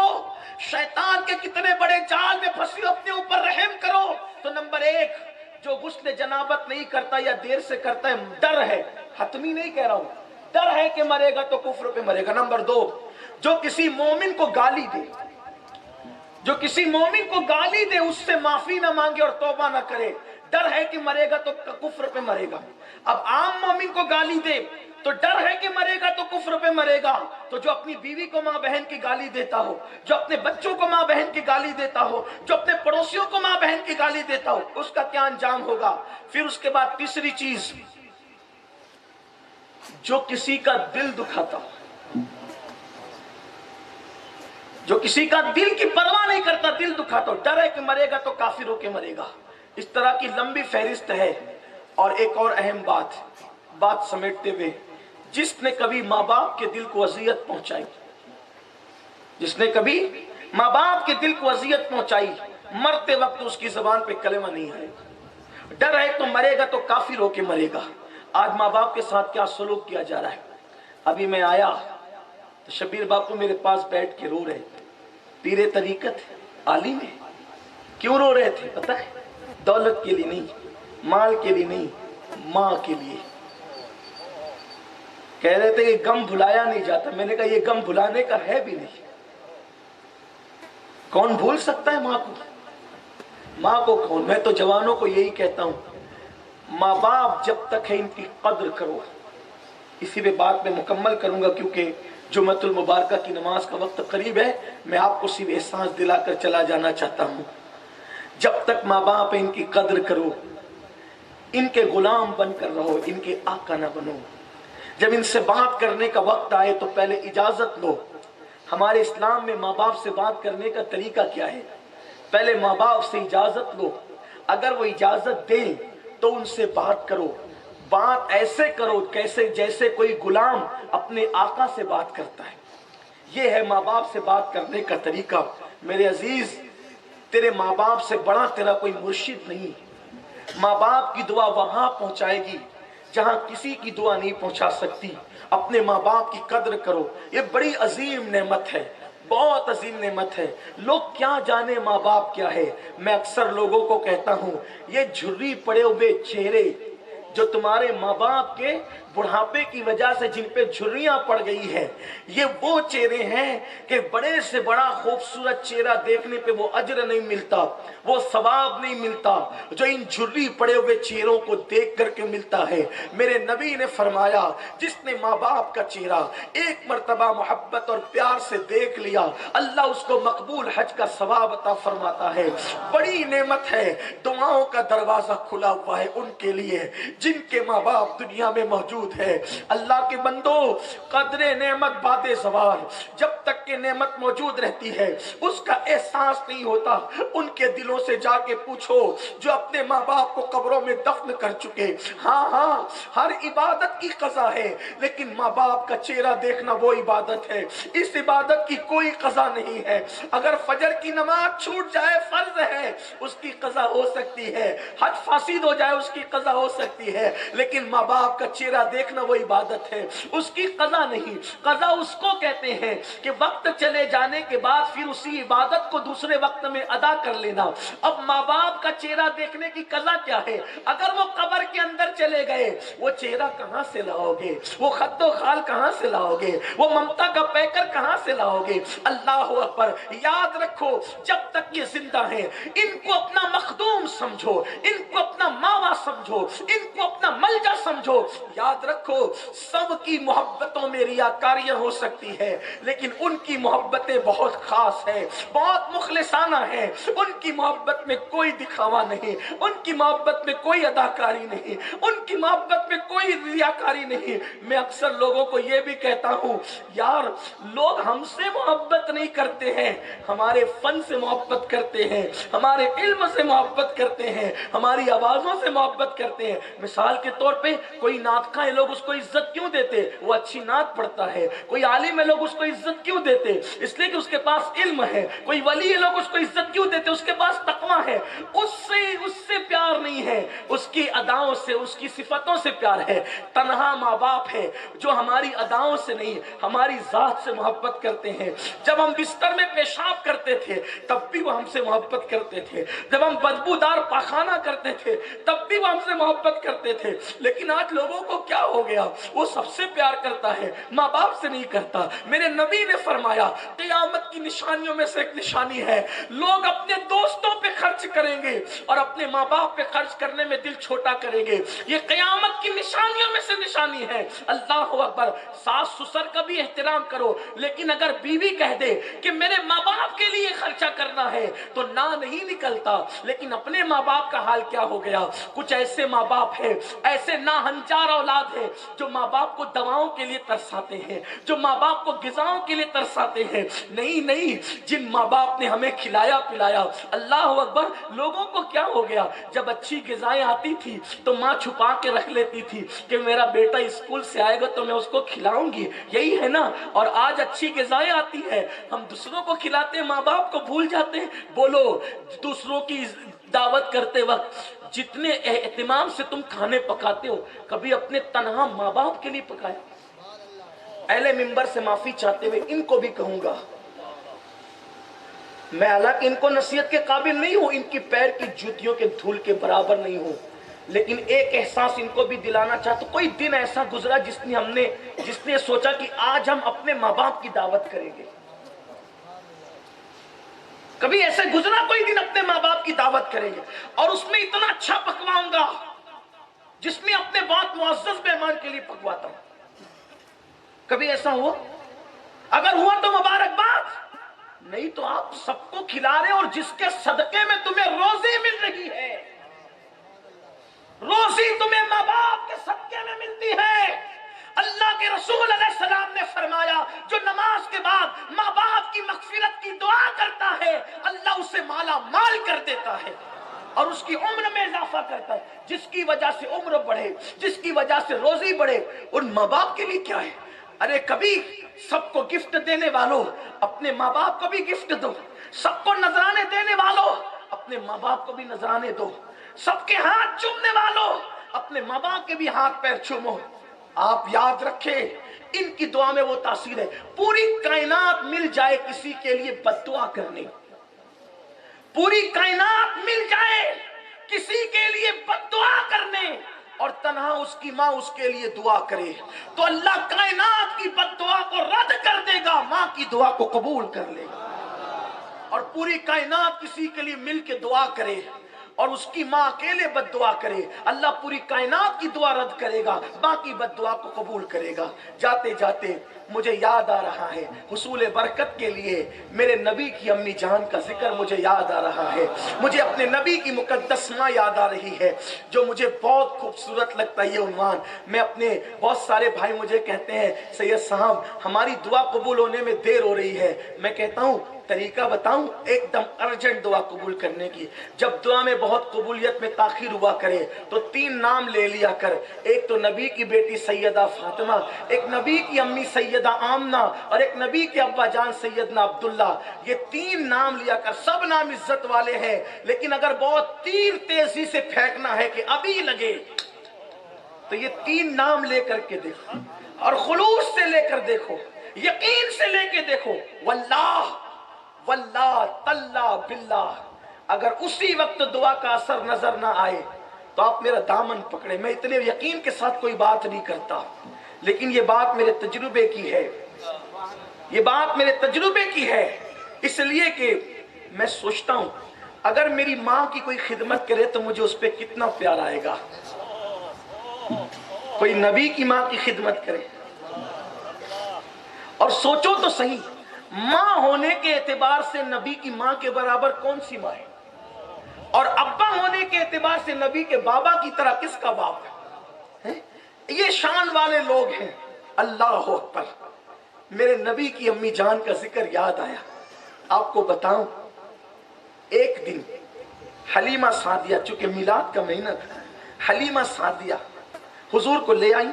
شیطان کے کتنے بڑے جال میں پھنسی ہو، اپنے اوپر رحم کرو. تو نمبر ایک، جو غسل جنابت نہیں کرتا یا دیر سے کرتا ہے، ڈر ہے، حتمی نہیں کہہ رہا ہوں، ڈر ہے کہ مرے گا تو کفر پہ مرے گا۔ نمبر 2، جو کسی مومن کو گالی دے، جو کسی مومن کو گالی دے، اس سے معافی نہ مانگے اور توبہ نہ کرے، ڈر ہے کہ مرے گا تو کفر پہ مرے گا۔ اب عام مومن کو گالی دے تو ڈر ہے کہ مرے گا تو کفر پہ مرے گا، تو جو اپنی بیوی کو ماں بہن کی گالی دیتا ہو، جو اپنے بچوں کو ماں بہن کی گالی دیتا ہو، جو اپنے پڑوسیوں کو ماں بہن کی گالی دیتا ہو، اس کا کیا انجام ہوگا؟ پھر اس کے بعد تیسری چیز، جو کسی کا دل دکھاتا ہو، جو کسی کا دل کی پرواہ نہیں کرتا، دل دکھاتا ہو، ڈر ہے کہ مرے گا تو کافر ہو کے مرے گا۔ اس طرح کی لمبی فہرست ہے۔ اور ایک اور اہم بات سمیٹتے ہوئے، جس نے کبھی ماں باپ کے دل کو اذیت پہنچائی، جس نے کبھی ماں باپ کے دل کو اذیت پہنچائی، مرتے وقت اس کی زبان پہ کلمہ نہیں آئے، ڈر ہے تو مرے گا تو کافر ہو کے مرے گا۔ آج ماں باپ کے ساتھ کیا سلوک کیا جا رہا ہے؟ ابھی میں آیا تو شبیر باپو میرے پاس بیٹھ کے رو رہے تھے، پیر طریقت عالم ہے، کیوں رو رہے تھے پتہ ہے؟ دولت کے لیے نہیں، مال کے لیے نہیں، ماں کے لیے۔ کہہ رہے تھے کہ غم بھلایا نہیں جاتا۔ میں نے کہا یہ غم بھلانے کا ہے بھی نہیں، کون بھول سکتا ہے ماں کو؟ ماں کو کون؟ میں تو جوانوں کو یہی کہتا ہوں، ماں باپ جب تک ہے ان کی قدر کرو۔ اسی پہ بات میں مکمل کروں گا کیونکہ جمعۃ المبارکہ کی نماز کا وقت قریب ہے۔ میں آپ کو صرف احساس دلا کر چلا جانا چاہتا ہوں، جب تک ماں باپ ہے ان کی قدر کرو، ان کے غلام بن کر رہو، ان کے آقا نہ بنو۔ جب ان سے بات کرنے کا وقت آئے تو پہلے اجازت لو۔ ہمارے اسلام میں ماں باپ سے بات کرنے کا طریقہ کیا ہے؟ پہلے ماں باپ سے اجازت لو، اگر وہ اجازت دیں تو ان سے بات کرو۔ بات ایسے کرو جیسے کوئی غلام اپنے آقا سے بات کرتا ہے۔ یہ ہے ماں باپ سے بات کرنے کا طریقہ۔ میرے عزیز، تیرے ماں باپ سے بڑا تیرا کوئی مرشد نہیں۔ ماں باپ کی دعا وہاں پہنچائے گی جہاں کسی کی دعا نہیں پہنچا سکتی۔ اپنے ماں باپ کی قدر کرو، یہ بڑی عظیم نعمت ہے، بہت عظیم نعمت ہے۔ لوگ کیا جانے ماں باپ کیا ہے۔ میں اکثر لوگوں کو کہتا ہوں، یہ جھری پڑے ہوئے چہرے جو تمہارے ماں باپ کے بڑھاپے کی وجہ سے جن پہ جھریاں پڑ گئی ہیں، یہ وہ چہرے ہیں کہ بڑے سے بڑا خوبصورت چہرہ دیکھنے پہ وہ اجر نہیں ملتا، وہ ثواب نہیں ملتا جو ان جھری پڑے ہوئے چہروں کو دیکھ کر کے ملتا ہے۔ میرے نبی نے فرمایا، جس نے ماں باپ کا چہرہ ایک مرتبہ محبت اور پیار سے دیکھ لیا، اللہ اس کو مقبول حج کا ثواب عطا فرماتا ہے۔ بڑی نعمت ہے، دعاؤں کا دروازہ کھلا ہوا ہے ان کے لیے جن کے ماں باپ دنیا میں موجود ہے۔ اللہ کے بندو، قدر نعمت بعد زوال، جب تک کہ نعمت موجود رہتی ہے اس کا احساس نہیں ہوتا۔ ان کے دلوں سے جا کے پوچھو جو اپنے ماں باپ کو قبروں میں دفن کر چکے۔ ہاں، ہر عبادت کی قضا ہے، لیکن ماں باپ کا چہرہ دیکھنا وہ عبادت ہے۔ اس عبادت کی کوئی قضا نہیں ہے۔ اگر فجر کی نماز چھوٹ جائے، فرض ہے، اس کی قضا ہو سکتی ہے، حج فاسد ہو جائے اس کی قضا ہو سکتی ہے، لیکن ماں باپ کا چہرہ دیکھنا وہ عبادت ہے، اس کی قضا نہیں۔ قضا اس کو کہتے ہیں کہ وقت چلے جانے کے بعد پھر اسی عبادت کو دوسرے وقت میں ادا کر لینا۔ اب ماں باپ کا چہرہ دیکھنے کی قضا کیا ہے؟ اگر وہ قبر کے اندر چلے گئے، وہ چہرہ کہاں سے لاؤ گے؟ وہ خد و خال کہاں سے لاؤ گے؟ وہ ممتا کا پیکر کہاں سے لاؤ گے؟ اللہ اکبر! یاد رکھو، جب تک یہ زندہ ہیں ان کو اپنا مخدوم سمجھو، ان کو اپنا ماوا سمجھو، ان کو اپنا ملجا سمجھو۔ یاد رکھو، سب کی محبتوں میں ریاکاریاں ہو سکتی ہے، لیکن ان کی محبتیں بہت خاص ہیں، بہت مخلصانہ ہیں۔ ان کی محبت میں کوئی دکھاوا نہیں، ان کی محبت میں کوئی اداکاری نہیں، ان کی محبت میں کوئی ریاکاری نہیں۔ میں اکثر لوگوں کو یہ بھی کہتا ہوں، یار لوگ ہم سے محبت نہیں کرتے ہیں، ہمارے فن سے محبت کرتے ہیں، ہمارے علم سے محبت کرتے ہیں، ہماری آوازوں سے محبت کرتے ہیں۔ میں مثال کے طور پہ کوئی نعت خواں لوگ اس کو عزت کیوں دیتے؟ وہ اچھی نعت پڑھتا ہے۔ کوئی عالم ہے لوگ اس کو عزت کیوں دیتے؟ اس لیے کہ اس کے پاس علم ہے۔ کوئی ولی ہے لوگ اس کو عزت کیوں دیتے؟ اس کے پاس تقویٰ ہے۔ اس سے پیار نہیں ہے، اس کی اداؤں سے، اس کی صفتوں سے پیار ہے۔ تنہا ماں باپ ہے جو ہماری اداؤں سے نہیں ہماری ذات سے محبت کرتے ہیں۔ جب ہم بستر میں پیشاب کرتے تھے تب بھی وہ ہم سے محبت کرتے تھے، جب ہم بدبودار پاخانہ کرتے تھے تب بھی وہ ہم سے محبت کرتے تھے۔ لیکن آج لوگوں کو کیا ہو گیا؟ وہ سب سے پیار کرتا ہے، ماں باپ سے نہیں کرتا۔ میرے نبی نے فرمایا قیامت کی نشانیوں میں سے ایک نشانی ہے، لوگ اپنے دوستوں پہ خرچ کریں گے اور اپنے ماں باپ پہ خرچ کرنے میں دل چھوٹا کریں گے۔ یہ قیامت کی نشانیوں میں سے نشانی ہے۔ اللہ اکبر۔ ساس سسر کا بھی احترام کرو، لیکن اگر بیوی کہہ دے کہ میرے ماں باپ کے لیے خرچہ کرنا ہے تو نہ نہیں نکلتا۔ لیکن اپنے ماں باپ کا حال کیا ہو گیا؟ کچھ ایسے ماں باپ ہیں، ایسے ناہنجار اولاد ہیں جو ماں باپ کو دواؤں کے لیے ترساتے ہیں، جو ماں باپ کو غذاؤں کے لیے ترساتے ہیں۔ نہیں، جن ماں باپ نے ہمیں کھلایا پلایا، اللہ اکبر، لوگوں کو کیا ہو گیا؟ جب اچھی غذائیں آتی تھی تو ماں چھپا کے رکھ لیتی تھی کہ میرا بیٹا اسکول سے آئے گا تو میں اس کو کھلاؤں گی، یہی ہے نا۔ اور آج اچھی غذائیں آتی ہے، ہم دوسروں کو کھلاتے ہیں، ماں باپ کو بھول جاتے ہیں۔ بولو، دوسروں کی دعوت کرتے وقت جتنے اہتمام سے تم کھانے پکاتے ہو، کبھی اپنے تنہا ماں باپ کے لیے پکایا؟ اہل منبر سے معافی چاہتے ہوئے ان کو بھی کہوں گا، میں حالانکہ ان کو نصیحت کے قابل نہیں ہوں، ان کی پیر کی جوتیوں کے دھول کے برابر نہیں ہوں، لیکن ایک احساس ان کو بھی دلانا چاہتا ہوں۔ کوئی دن ایسا گزرا جس نے سوچا کہ آج ہم اپنے ماں باپ کی دعوت کریں گے؟ کبھی ایسے گزرا کوئی دن اپنے ماں باپ کی دعوت کریں گے اور اس میں اتنا اچھا پکواؤں گا جس میں اپنے بہت معزز مہمان کے لیے پکواتا ہوں؟ کبھی ایسا ہوا؟ اگر ہوا تو مبارکباد، نہیں تو آپ سب کو کھلا رہے اور جس کے صدقے میں تمہیں روزی مل رہی ہے، روزی تمہیں ماں باپ کے صدقے میں ملتی ہے۔ اللہ کے رسول علیہ السلام نے فرمایا جو نماز کے بعد ماں باپ کی مغفرت کی دعا کرتا ہے اللہ اسے مالا مال کر دیتا ہے اور اس کی عمر میں اضافہ کرتا ہے، جس کی وجہ سے عمر بڑھے، جس کی وجہ سے روزی بڑھے۔ ان ماں باپ کے لیے کیا ہے؟ ارے کبھی سب کو گفٹ دینے والوں اپنے ماں باپ کو بھی گفٹ دو، سب کو نذرانے دینے والوں اپنے ماں باپ کو بھی نذرانے دو، سب کے ہاتھ چومنے والوں اپنے ماں باپ کے بھی ہاتھ پیر چومو۔ آپ یاد رکھیں ان کی دعا میں وہ تاثیر ہے۔ پوری کائنات مل جائے کسی کے لیے بد دعا کرنے، پوری کائنات مل جائے کسی کے لیے بد دعا کرنے اور تنہا اس کی ماں اس کے لیے دعا کرے تو اللہ کائنات کی بد دعا کو رد کر دے گا، ماں کی دعا کو قبول کر لے گا۔ اور پوری کائنات کسی کے لیے مل کے دعا کرے اور اس کی ماں اکیلے بد دعا کرے، اللہ پوری کائنات کی دعا رد کرے گا، باقی بد دعا کو قبول کرے گا۔ جاتے جاتے مجھے یاد آ رہا ہے، حصول برکت کے لیے میرے نبی کی امی جان کا ذکر مجھے یاد آ رہا ہے، مجھے اپنے نبی کی مقدس ماں یاد آ رہی ہے، جو مجھے بہت خوبصورت لگتا ہے یہ عنوان۔ میں اپنے بہت سارے بھائی مجھے کہتے ہیں سید صاحب ہماری دعا قبول ہونے میں دیر ہو رہی ہے، میں کہتا ہوں طریقہ بتاؤں ایک دم ارجنٹ دعا قبول کرنے کی۔ جب دعا میں بہت قبولیت میں تاخیر ہوا کرے تو 3 نام لے لیا کر، ایک تو نبی کی بیٹی سیدہ فاطمہ، ایک نبی کی امی سیدہ آمنہ اور ایک نبی کے ابا جان سیدنا عبداللہ۔ یہ 3 نام لیا کر، سب نام عزت والے ہیں، لیکن اگر بہت تیر تیزی سے پھینکنا ہے کہ ابھی لگے تو یہ 3 نام لے کر کے دیکھو اور خلوص سے لے کر دیکھو، یقین سے لے کے دیکھو، واللہ واللہ تاللہ باللہ۔ اگر اسی وقت دعا کا اثر نظر نہ آئے تو آپ میرا دامن پکڑے۔ میں اتنے یقین کے ساتھ کوئی بات نہیں کرتا، لیکن یہ بات میرے تجربے کی ہے، یہ بات میرے تجربے کی ہے، اس لیے کہ میں سوچتا ہوں اگر میری ماں کی کوئی خدمت کرے تو مجھے اس پہ کتنا پیار آئے گا۔ کوئی نبی کی ماں کی خدمت کرے، اور سوچو تو صحیح، ماں ہونے کے اعتبار سے نبی کی ماں کے برابر کون سی ماں ہے، اور ابا ہونے کے اعتبار سے نبی کے بابا کی طرح کس کا باپ ہے؟ یہ شان والے لوگ ہیں۔ اللہ اکبر۔ میرے نبی کی امی جان کا ذکر یاد آیا، آپ کو بتاؤں ایک دن حلیمہ سعدیہ، چونکہ میلاد کا مہینہ تھا، حلیمہ سعدیہ حضور کو لے آئی.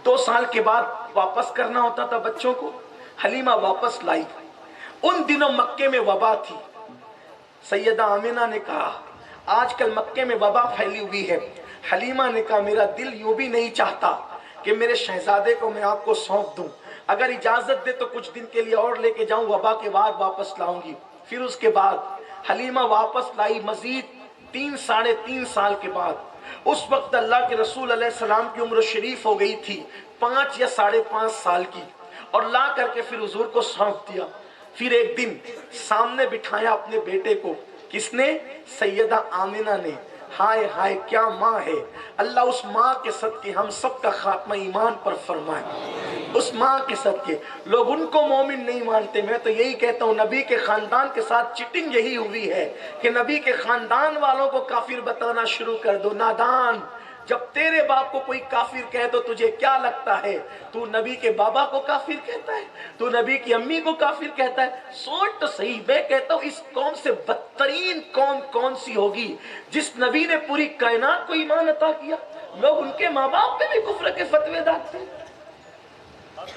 2 سال کے بعد واپس کرنا ہوتا تھا بچوں کو. حلیمہ واپس لائی. ان دنوں مکے میں وبا تھی. سیدہ آمنہ نے کہا آج کل مکے میں وبا پھیلی ہوئی ہے. حلیمہ نے کہا میرا دل یوں بھی نہیں چاہتا کہ میرے شہزادے کو میں آپ کو سونپ دوں. اگر اجازت دے تو کچھ دن کے لیے اور لے کے جاؤں, وبا کے بعد واپس لاؤں گی. پھر اس کے بعد حلیمہ واپس لائی مزید 3 ساڑھے 3 سال کے بعد. اس وقت اللہ کے رسول علیہ السلام کی عمر شریف ہو گئی تھی 5 یا 5.5 سال کی, اور لا کر کے پھر حضور کو سونپ دیا. پھر ایک دن سامنے بٹھایا اپنے بیٹے کو. کس نے؟ سیدہ آمنہ نے. ہائے ہائے کیا ماں ہے. اللہ اس ماں کے صدقے ہم سب کا خاتمہ ایمان پر فرمائے. اس ماں کے صدقے لوگ ان کو مومن نہیں مانتے. میں تو یہی کہتا ہوں نبی کے خاندان کے ساتھ چٹنگ یہی ہوئی ہے کہ نبی کے خاندان والوں کو کافر بتانا شروع کر دو. نادان, جب تیرے باپ کو کوئی کافر کہہ دو تجھے کیا لگتا ہے؟ تو نبی کے بابا کو کافر کہتا ہے, تو نبی کی امی کو کافر کہتا ہے. سوچ تو صحیح. میں کہتا ہوں اس قوم سے بدترین قوم کون سی ہوگی جس نبی نے پوری کائنات کو ایمان عطا کیا؟ لوگ ان کے ماں باپ پہ بھی کفر کے فتوے داغتے ہیں.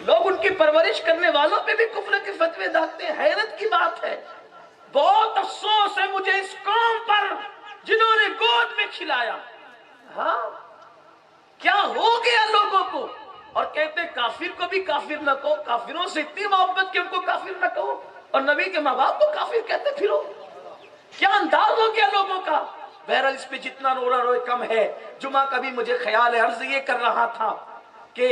لوگ ان کی پرورش کرنے والوں پہ بھی کفر کے فتوے داغتے ہیں. حیرت کی بات ہے. بہت افسوس ہے مجھے اس قوم پر جنہوں نے گود میں کھلایا. ہاں کیا ہو گیا لوگوں کو؟ اور کہتے ہیں کافر کو بھی کافر نہ کہو. کافروں سے اتنی محبت کہ ان کو کافر نہ کہو, اور نبی کے ماں باپ کو کافر کہتے پھرو. کیا انداز ہو گیا لوگوں کا. بہرحال اس پہ جتنا رو رہا روئے کم ہے. جمعہ کا بھی مجھے خیال ہے عرض یہ کر رہا تھا کہ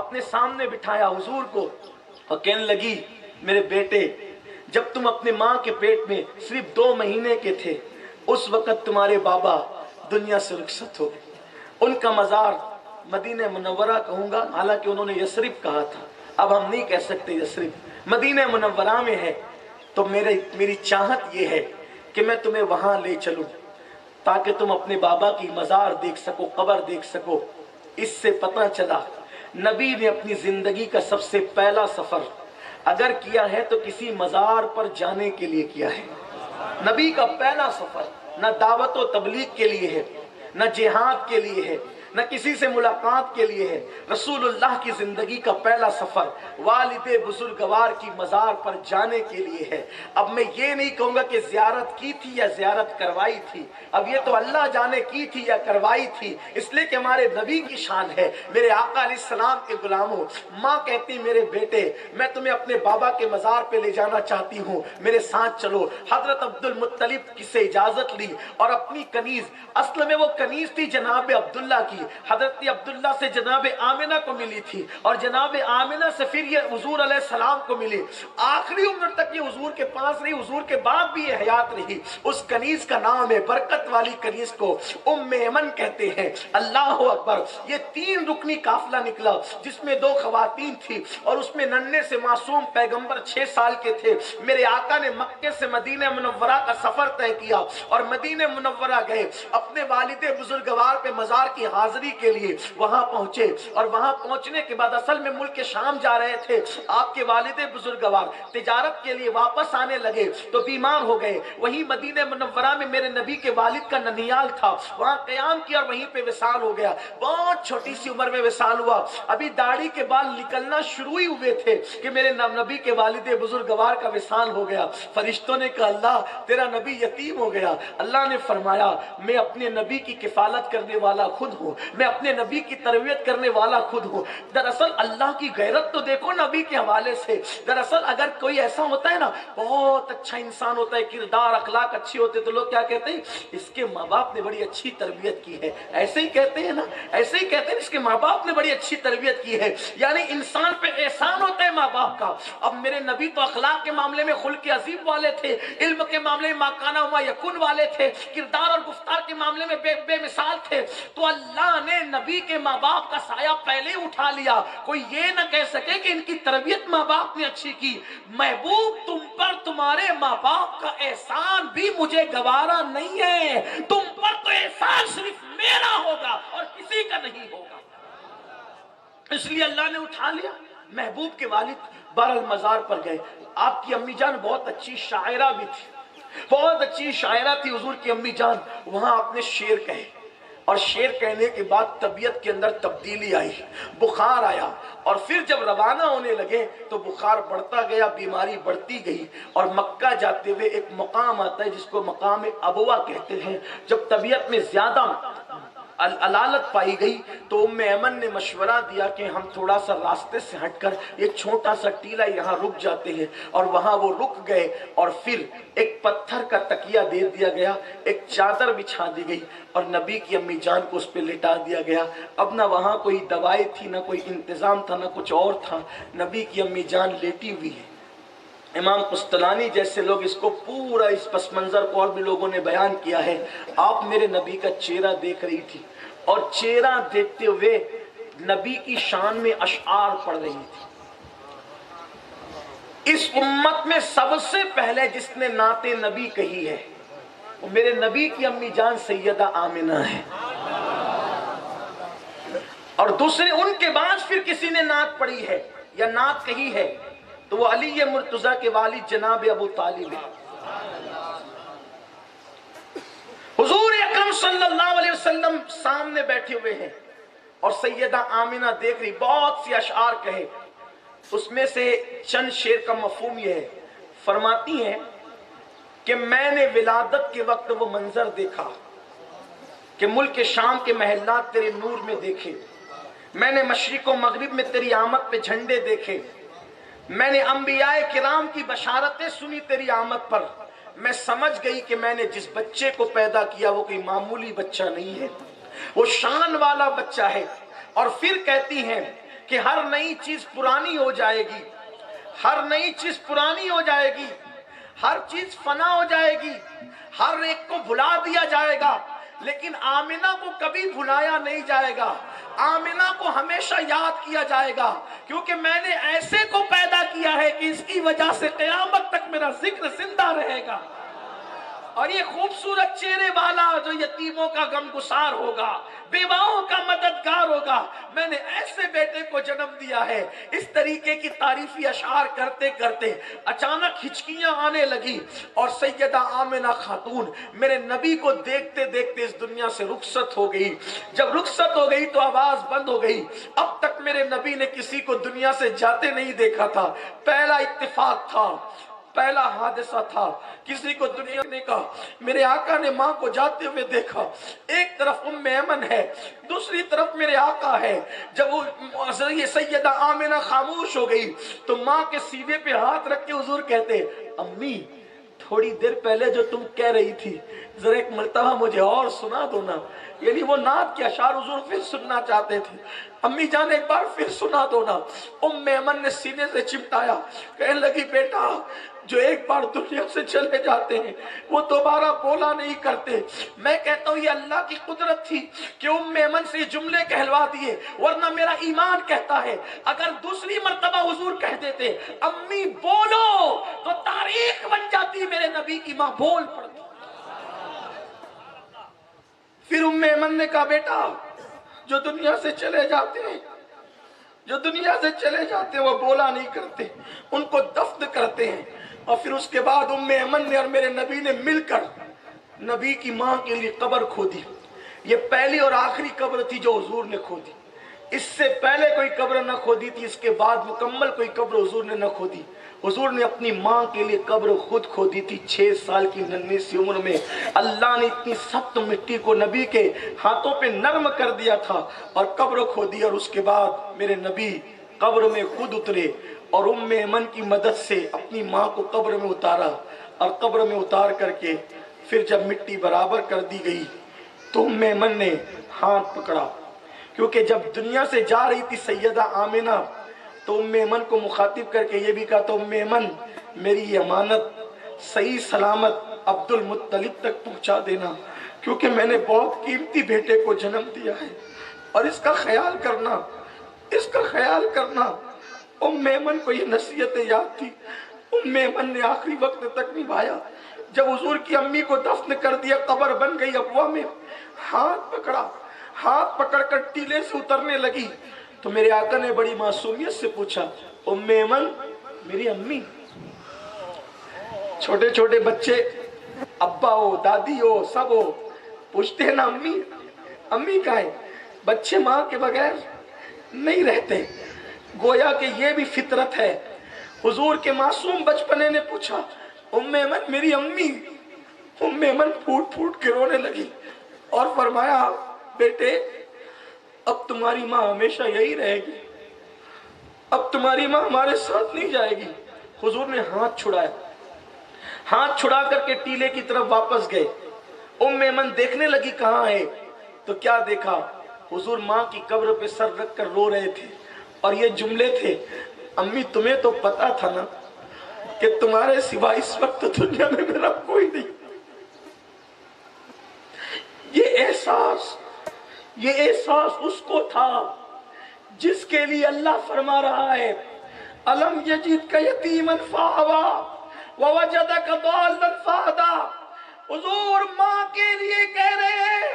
اپنے سامنے بٹھایا حضور کو اور کہنے لگی میرے بیٹے جب تم اپنے ماں کے پیٹ میں صرف 2 مہینے کے تھے اس وقت تمہارے بابا دنیا سے رخصت ہو گئے. ان کا مزار مدینہ منورہ کہوں گا, حالانکہ انہوں نے یثرب کہا تھا, اب ہم نہیں کہہ سکتے یثرب, مدینہ منورہ میں ہے. تو میری چاہت یہ ہے کہ میں تمہیں وہاں لے چلوں تاکہ تم اپنے بابا کی مزار دیکھ سکو, قبر دیکھ سکو. اس سے پتہ چلا نبی نے اپنی زندگی کا سب سے پہلا سفر اگر کیا ہے تو کسی مزار پر جانے کے لیے کیا ہے. نبی کا پہلا سفر نہ دعوت و تبلیغ کے لیے ہے, نہ جہاد کے لیے ہے, نہ کسی سے ملاقات کے لیے ہے. رسول اللہ کی زندگی کا پہلا سفر والد بزرگوار کی مزار پر جانے کے لیے ہے. اب میں یہ نہیں کہوں گا کہ زیارت کی تھی یا زیارت کروائی تھی, اب یہ تو اللہ جانے کی تھی یا کروائی تھی, اس لیے کہ ہمارے نبی کی شان ہے. میرے آقا علیہ السلام کے غلاموں, ماں کہتی میرے بیٹے میں تمہیں اپنے بابا کے مزار پہ لے جانا چاہتی ہوں, میرے ساتھ چلو. حضرت عبد المطلب کی سے اجازت لی اور اپنی کنیز, اصل میں وہ کنیز تھی جناب عبداللہ کی, حضرت عبداللہ سے جناب آمنہ کو ملی تھی اور جناب آمنہ سے پھر یہ حضور علیہ السلام کو ملی. آخری عمر تک یہ حضور کے پاس رہی, حضور کے بعد بھی یہ حیات رہی. اس کنیز کا نام ہے, برکت والی کنیز کو ام ایمن کہتے ہیں. اللہ اکبر. یہ 3 رکنی قافلہ نکلا جس میں 2 خواتین تھی اور اس میں ننھے سے معصوم پیغمبر 6 سال کے تھے. میرے آقا نے مکے سے مدینہ منورہ کا سفر طے کیا اور مدینہ منورہ گئے. اپنے والد بزرگوار پہ مزار کی حاضری کے لیے وہاں پہنچے, اور وہاں پہنچنے کے بعد اصل میں ملک شام جا رہے تھے. آپ کے والد بزرگوار تجارت کے لیے واپس آنے لگے تو بیمار ہو گئے. وہیں مدینہ منورہ میں میرے نبی کے والد کا ننیال تھا, وہاں قیام کیا اور وہیں پہ وصال ہو گیا. بہت چھوٹی سی عمر میں وصال ہوا, ابھی داڑھی کے بال نکلنا شروع ہی ہوئے تھے کہ میرے نبی کے والد بزرگوار کا وصال ہو گیا. فرشتوں نے کہا اللہ تیرا نبی یتیم ہو گیا. اللہ نے فرمایا میں اپنے نبی کی کفالت کرنے والا خود ہوں, میں اپنے نبی کی تربیت کرنے والا خود ہوں. دراصل اللہ کی غیرت تو دیکھو نبی کے حوالے سے. دراصل اگر کوئی ایسا ہوتا ہے نا, بہت اچھا انسان ہوتا ہے, کردار اخلاق اچھی ہوتے, تو لوگ کیا کہتے ہیں اس کے ماں باپ نے بڑی اچھی تربیت کی ہے. ایسے ہی کہتے ہیں نا, ایسے ہی کہتے ہیں اس کے ماں باپ نے بڑی اچھی تربیت کی ہے. یعنی انسان پہ احسان ہوتا ہے ماں باپ کا. اب میرے نبی تو اخلاق کے معاملے میں خلق عظیم والے تھے, علم کے معاملے میں ما کان وما یکون والے تھے, کردار اور گفتار کے معاملے میں بے مثال تھے. تو اللہ نے نبی کے ماں باپ کا سایہ پہلے اٹھا لیا. کوئی یہ نہ کہہ سکے کہ ان کی تربیت ماں باپ نے اچھی کی. محبوب تم پر تمہارے ماں باپ کا احسان بھی مجھے گوارا نہیں ہے, تم پر تو احسان صرف میرا ہوگا اور کسی کا نہیں ہوگا. اس لیے اللہ نے اٹھا لیا. محبوب کے والد بہرحال مزار پر گئے. آپ کی امی جان بہت اچھی شاعرہ بھی تھی, بہت اچھی شاعرہ تھی حضور کی امی جان. وہاں آپ نے شعر کہے, اور شیر کہنے کے بعد طبیعت کے اندر تبدیلی آئی، بخار آیا، اور پھر جب روانہ ہونے لگے تو بخار بڑھتا گیا، بیماری بڑھتی گئی، اور مکہ جاتے ہوئے ایک مقام آتا ہے جس کو مقام ابوا کہتے ہیں۔ جب طبیعت میں زیادہ علالت پائی گئی تو ام ایمن نے مشورہ دیا کہ ہم تھوڑا سا راستے سے ہٹ کر ایک چھوٹا سا ٹیلا یہاں رک جاتے ہیں، اور وہاں وہ رک گئے، اور پھر ایک پتھر کا تکیہ دے دیا گیا، ایک چادر بچھا دی گئی، اور نبی کی امی جان کو اس پہ لٹا دیا گیا۔ اب نہ وہاں کوئی دوائی تھی، نہ کوئی انتظام تھا، نہ کچھ اور تھا، نبی کی امی جان لیٹی ہوئی ہے۔ امام قسطلانی جیسے لوگ اس کو پورا اس پس منظر کو اور بھی لوگوں نے بیان کیا ہے، آپ میرے نبی کا چہرہ دیکھ رہی تھی، اور چہرہ دیکھتے ہوئے نبی کی شان میں اشعار پڑھ رہی تھی۔ اس امت میں سب سے پہلے جس نے نعت نبی کہی ہے وہ میرے نبی کی امی جان سیدہ آمنہ ہے، اور دوسرے ان کے بعد پھر کسی نے نعت پڑھی ہے یا نعت کہی ہے تو وہ علی مرتضیٰ کے والد جناب ابو طالب ہے۔ حضور اکرم صلی اللہ علیہ وسلم سامنے بیٹھے ہوئے ہیں اور سیدہ آمنہ دیکھ رہی، بہت سی اشعار کہے، اس میں سے چند شعر کا مفہوم یہ ہے، فرماتی ہیں کہ میں نے ولادت کے وقت وہ منظر دیکھا کہ ملک شام کے محلات تیرے نور میں دیکھے، میں نے مشرق و مغرب میں تیری آمد پہ جھنڈے دیکھے، میں نے انبیاء کرام کی بشارتیں سنی تیری آمد پر، میں سمجھ گئی کہ میں نے جس بچے کو پیدا کیا وہ کوئی معمولی بچہ نہیں ہے، وہ شان والا بچہ ہے۔ اور پھر کہتی ہیں کہ ہر نئی چیز پرانی ہو جائے گی، ہر نئی چیز پرانی ہو جائے گی، ہر چیز فنا ہو جائے گی، ہر ایک کو بھلا دیا جائے گا، لیکن آمنہ کو کبھی بھلایا نہیں جائے گا، آمنہ کو ہمیشہ یاد کیا جائے گا، کیونکہ میں نے ایسے کو پیدا کیا ہے کہ اس کی وجہ سے قیامت تک میرا ذکر زندہ رہے گا۔ اور یہ خوبصورت چہرے والا جو یتیموں کا غمگسار ہوگا، بیواؤں کا مددگار ہوگا، میں نے ایسے بیٹے کو جنم دیا ہے۔ اس طریقے کی تعریفی اشعار کرتے کرتے اچانک ہچکیاں آنے لگی، اور سیدہ آمنہ خاتون میرے نبی کو دیکھتے دیکھتے اس دنیا سے رخصت ہو گئی۔ جب رخصت ہو گئی تو آواز بند ہو گئی۔ اب تک میرے نبی نے کسی کو دنیا سے جاتے نہیں دیکھا تھا، پہلا اتفاق تھا، پہلا حادثہ تھا، کسی کو دنیا نے کہا۔ میرے آقا نے ماں کو جاتے ہوئے دیکھا، ایک طرف ام ایمن ہے، دوسری طرف میرے آقا ہے۔ جب وہ سیدہ آمنہ خاموش ہو گئی تو ماں کے سینے پہ ہاتھ رکھ کے حضور کہتے، امی تھوڑی دیر پہلے جو تم کہہ رہی تھی ذرا ایک مرتبہ مجھے اور سنا دو نا، یعنی وہ نعت کے اشعار حضور پھر سننا چاہتے تھے۔ امی جان ایک بار پھر سنا دو نا۔ ام ایمن نے سینے سے چمٹایا، کہنے لگی بیٹا جو ایک بار دنیا سے چلے جاتے ہیں وہ دوبارہ بولا نہیں کرتے۔ میں کہتا ہوں یہ اللہ کی قدرت تھی کہ ام ایمن سے یہ جملے کہلوا دیے، ورنہ میرا ایمان کہتا ہے اگر دوسری مرتبہ حضور کہہ دیتے امی بولو تو تاریخ بن جاتی، میرے نبی کی ماں بول پڑتی۔ پھر ام ایمن نے کہا بیٹا جو دنیا سے چلے جاتے ہیں، جو دنیا سے چلے جاتے ہیں وہ بولا نہیں کرتے، ان کو دفن کرتے ہیں۔ اور پھر اس کے بعد ام ایمن نے اور میرے نبی نے مل کر نبی کی ماں کے لیے قبر کھودی۔ یہ پہلی اور آخری قبر تھی جو حضور نے کھودی، اس سے پہلے کوئی قبر نہ کھودی تھی، اس کے بعد مکمل کوئی قبر حضور نے نہ کھودی۔ حضور نے اپنی ماں کے لیے قبر خود کھودی تھی، 6 سال کی ننھی سی عمر میں اللہ نے اتنی سخت مٹی کو نبی کے ہاتھوں پہ نرم کر دیا تھا اور قبر کھودی، اور اس کے بعد میرے نبی قبر میں خود اترے اور ام ایمن کی مدد سے اپنی ماں کو قبر میں اتارا، اور قبر میں اتار کر کے پھر جب مٹی برابر کر دی گئی تو ام ایمن نے ہاتھ پکڑا، کیونکہ جب دنیا سے جا رہی تھی سیدہ آمنہ تو ام ایمن کو مخاطب کر کے یہ بھی کہا تو ام ایمن میری یہ امانت صحیح سلامت عبد المطلب تک پہنچا دینا، کیونکہ میں نے بہت قیمتی بیٹے کو جنم دیا ہے، اور اس کا خیال کرنا، اس کا خیال کرنا۔ ام ایمن کو یہ نصیحتیں یاد تھی، ام ایمن نے آخری وقت تک نبھایا۔ جب حضور کی امی کو دفن کر دیا، قبر بن گئی ابوا میں، ہاتھ پکڑا، ہاتھ پکڑ کر ٹیلے سے اترنے لگی تو میرے آقا نے بڑی معصومیت سے پوچھا ام ایمن میری امی؟ چھوٹے چھوٹے بچے ابا ہو دادی ہو سب ہو پوچھتے ہیں نا امی، امی کہاں ہیں؟ بچے ماں کے بغیر نہیں رہتے، گویا کہ یہ بھی فطرت ہے۔ حضور کے معصوم بچپنے نے پوچھا ام ایمن میری امی؟ ام ایمن پھوٹ پھوٹ کے رونے لگی اور فرمایا بیٹے اب تمہاری ماں ہمیشہ یہی رہے گی، اب تمہاری ماں ہمارے ساتھ نہیں جائے گی۔ حضور نے ہاتھ چھڑایا، ہاتھ چھڑا کر کے ٹیلے کی طرف واپس گئے۔ ام ایمن دیکھنے لگی کہاں ہے، تو کیا دیکھا؟ حضور ماں کی قبر پہ سر رکھ کر رو رہے تھے اور یہ جملے تھے، امی تمہیں تو پتا تھا نا کہ تمہارے سوا اس وقت دنیا میں میرا کوئی نہیں۔ یہ احساس اس کو تھا جس کے لیے اللہ فرما رہا ہے الم یجدک یتیما فآویٰ ووجدک ضالا فہدیٰ۔ حضور ماں کے لیے کہہ رہے ہیں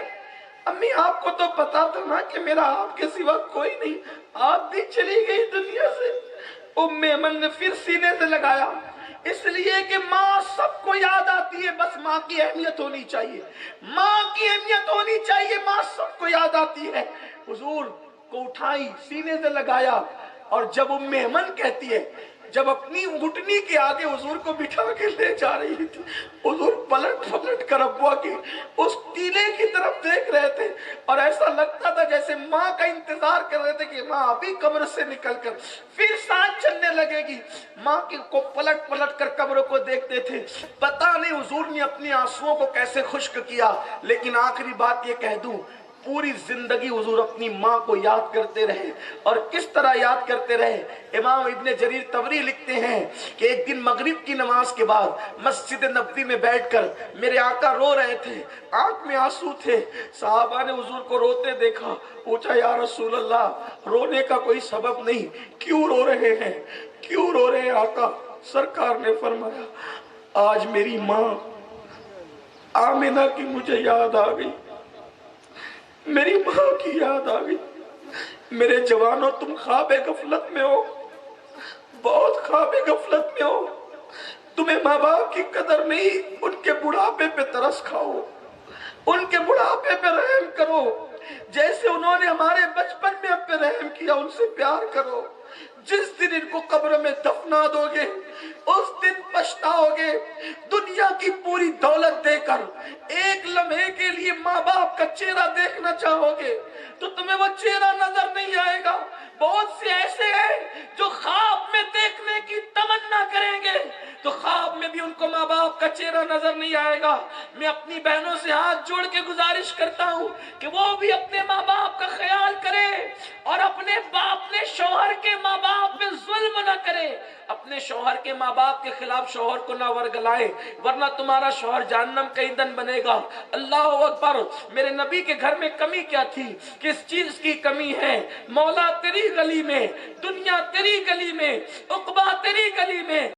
امی آپ کو تو پتا تھا نا کہ میرا آپ کے سوا کوئی نہیں، آپ بھی چلی گئی دنیا سے۔ ام ایمن نے پھر سینے سے لگایا، اس لیے کہ ماں سب کو یاد آتی ہے، بس ماں کی اہمیت ہونی چاہیے، ماں کی اہمیت ہونی چاہیے، ماں سب کو یاد آتی ہے۔ حضور کو اٹھائی، سینے سے لگایا، اور جب ام ایمن کہتی ہے جب اپنی گھٹنی کے آگے حضور کو بٹھا کے لے جا رہی تھی، حضور پلٹ پلٹ کر ابوا کے اس ٹیلے کی طرف دیکھ رہے تھے اور ایسا لگتا تھا جیسے ماں کا انتظار کر رہے تھے کہ ماں ابھی قبر سے نکل کر پھر ساتھ چلنے لگے گی۔ ماں کو پلٹ پلٹ کر قبر کو دیکھتے تھے۔ پتہ نہیں حضور نے اپنی آنسوؤں کو کیسے خشک کیا، لیکن آخری بات یہ کہہ دوں، پوری زندگی حضور اپنی ماں کو یاد کرتے رہے، اور کس طرح یاد کرتے رہے؟ امام ابن جریر طبری لکھتے ہیں کہ ایک دن مغرب کی نماز کے بعد مسجد نبوی میں بیٹھ کر میرے آقا رو رہے تھے، آنکھ میں آنسو تھے۔ صحابہ نے حضور کو روتے دیکھا، پوچھا یا رسول اللہ رونے کا کوئی سبب نہیں، کیوں رو رہے ہیں، کیوں رو رہے ہیں آقا؟ سرکار نے فرمایا آج میری ماں آمنہ کی مجھے یاد آ گئی، میری ماں کی یاد آ گئی۔ میرے جوانوں تم خواب غفلت میں ہو، بہت خواب غفلت میں ہو، تمہیں ماں باپ کی قدر نہیں، ان کے بڑھاپے پہ ترس کھاؤ، ان کے بڑھاپے پہ رحم کرو، جیسے انہوں نے ہمارے بچپن میں ہم پہ رحم کیا ان سے پیار کرو۔ جس دن ان کو قبر میں دفنا دو گے اس دن پچھتاؤ گے۔ دنیا کی پوری دولت دے کر ایک لمحے کے لیے ماں باپ کا چہرہ دیکھنا چاہو گے تو تمہیں وہ چہرہ نظر نہیں آئے گا۔ بہت سے ایسے ہیں جو خواب میں دیکھنے کی تمنا کریں گے تو خواب میں بھی ان کو ماں باپ کا چہرہ نظر نہیں آئے گا۔ میں اپنی بہنوں سے ہاتھ جوڑ کے گزارش کرتا ہوں کہ وہ بھی اپنے ماں باپ کا خیال کرے اور اپنے شوہر کے ماں باپ میں ظلم نہ کرے، اپنے شوہر کے ماں باپ کے خلاف شوہر کو نہ ورگلائے، ورنہ تمہارا شوہر جہنم کا ایندھن بنے گا۔ اللہ اکبر۔ میرے نبی کے گھر میں کمی کیا تھی؟ کس چیز کی کمی ہے؟ مولا تیری گلی میں، دنیا تیری گلی میں، عقبہ تیری گلی میں،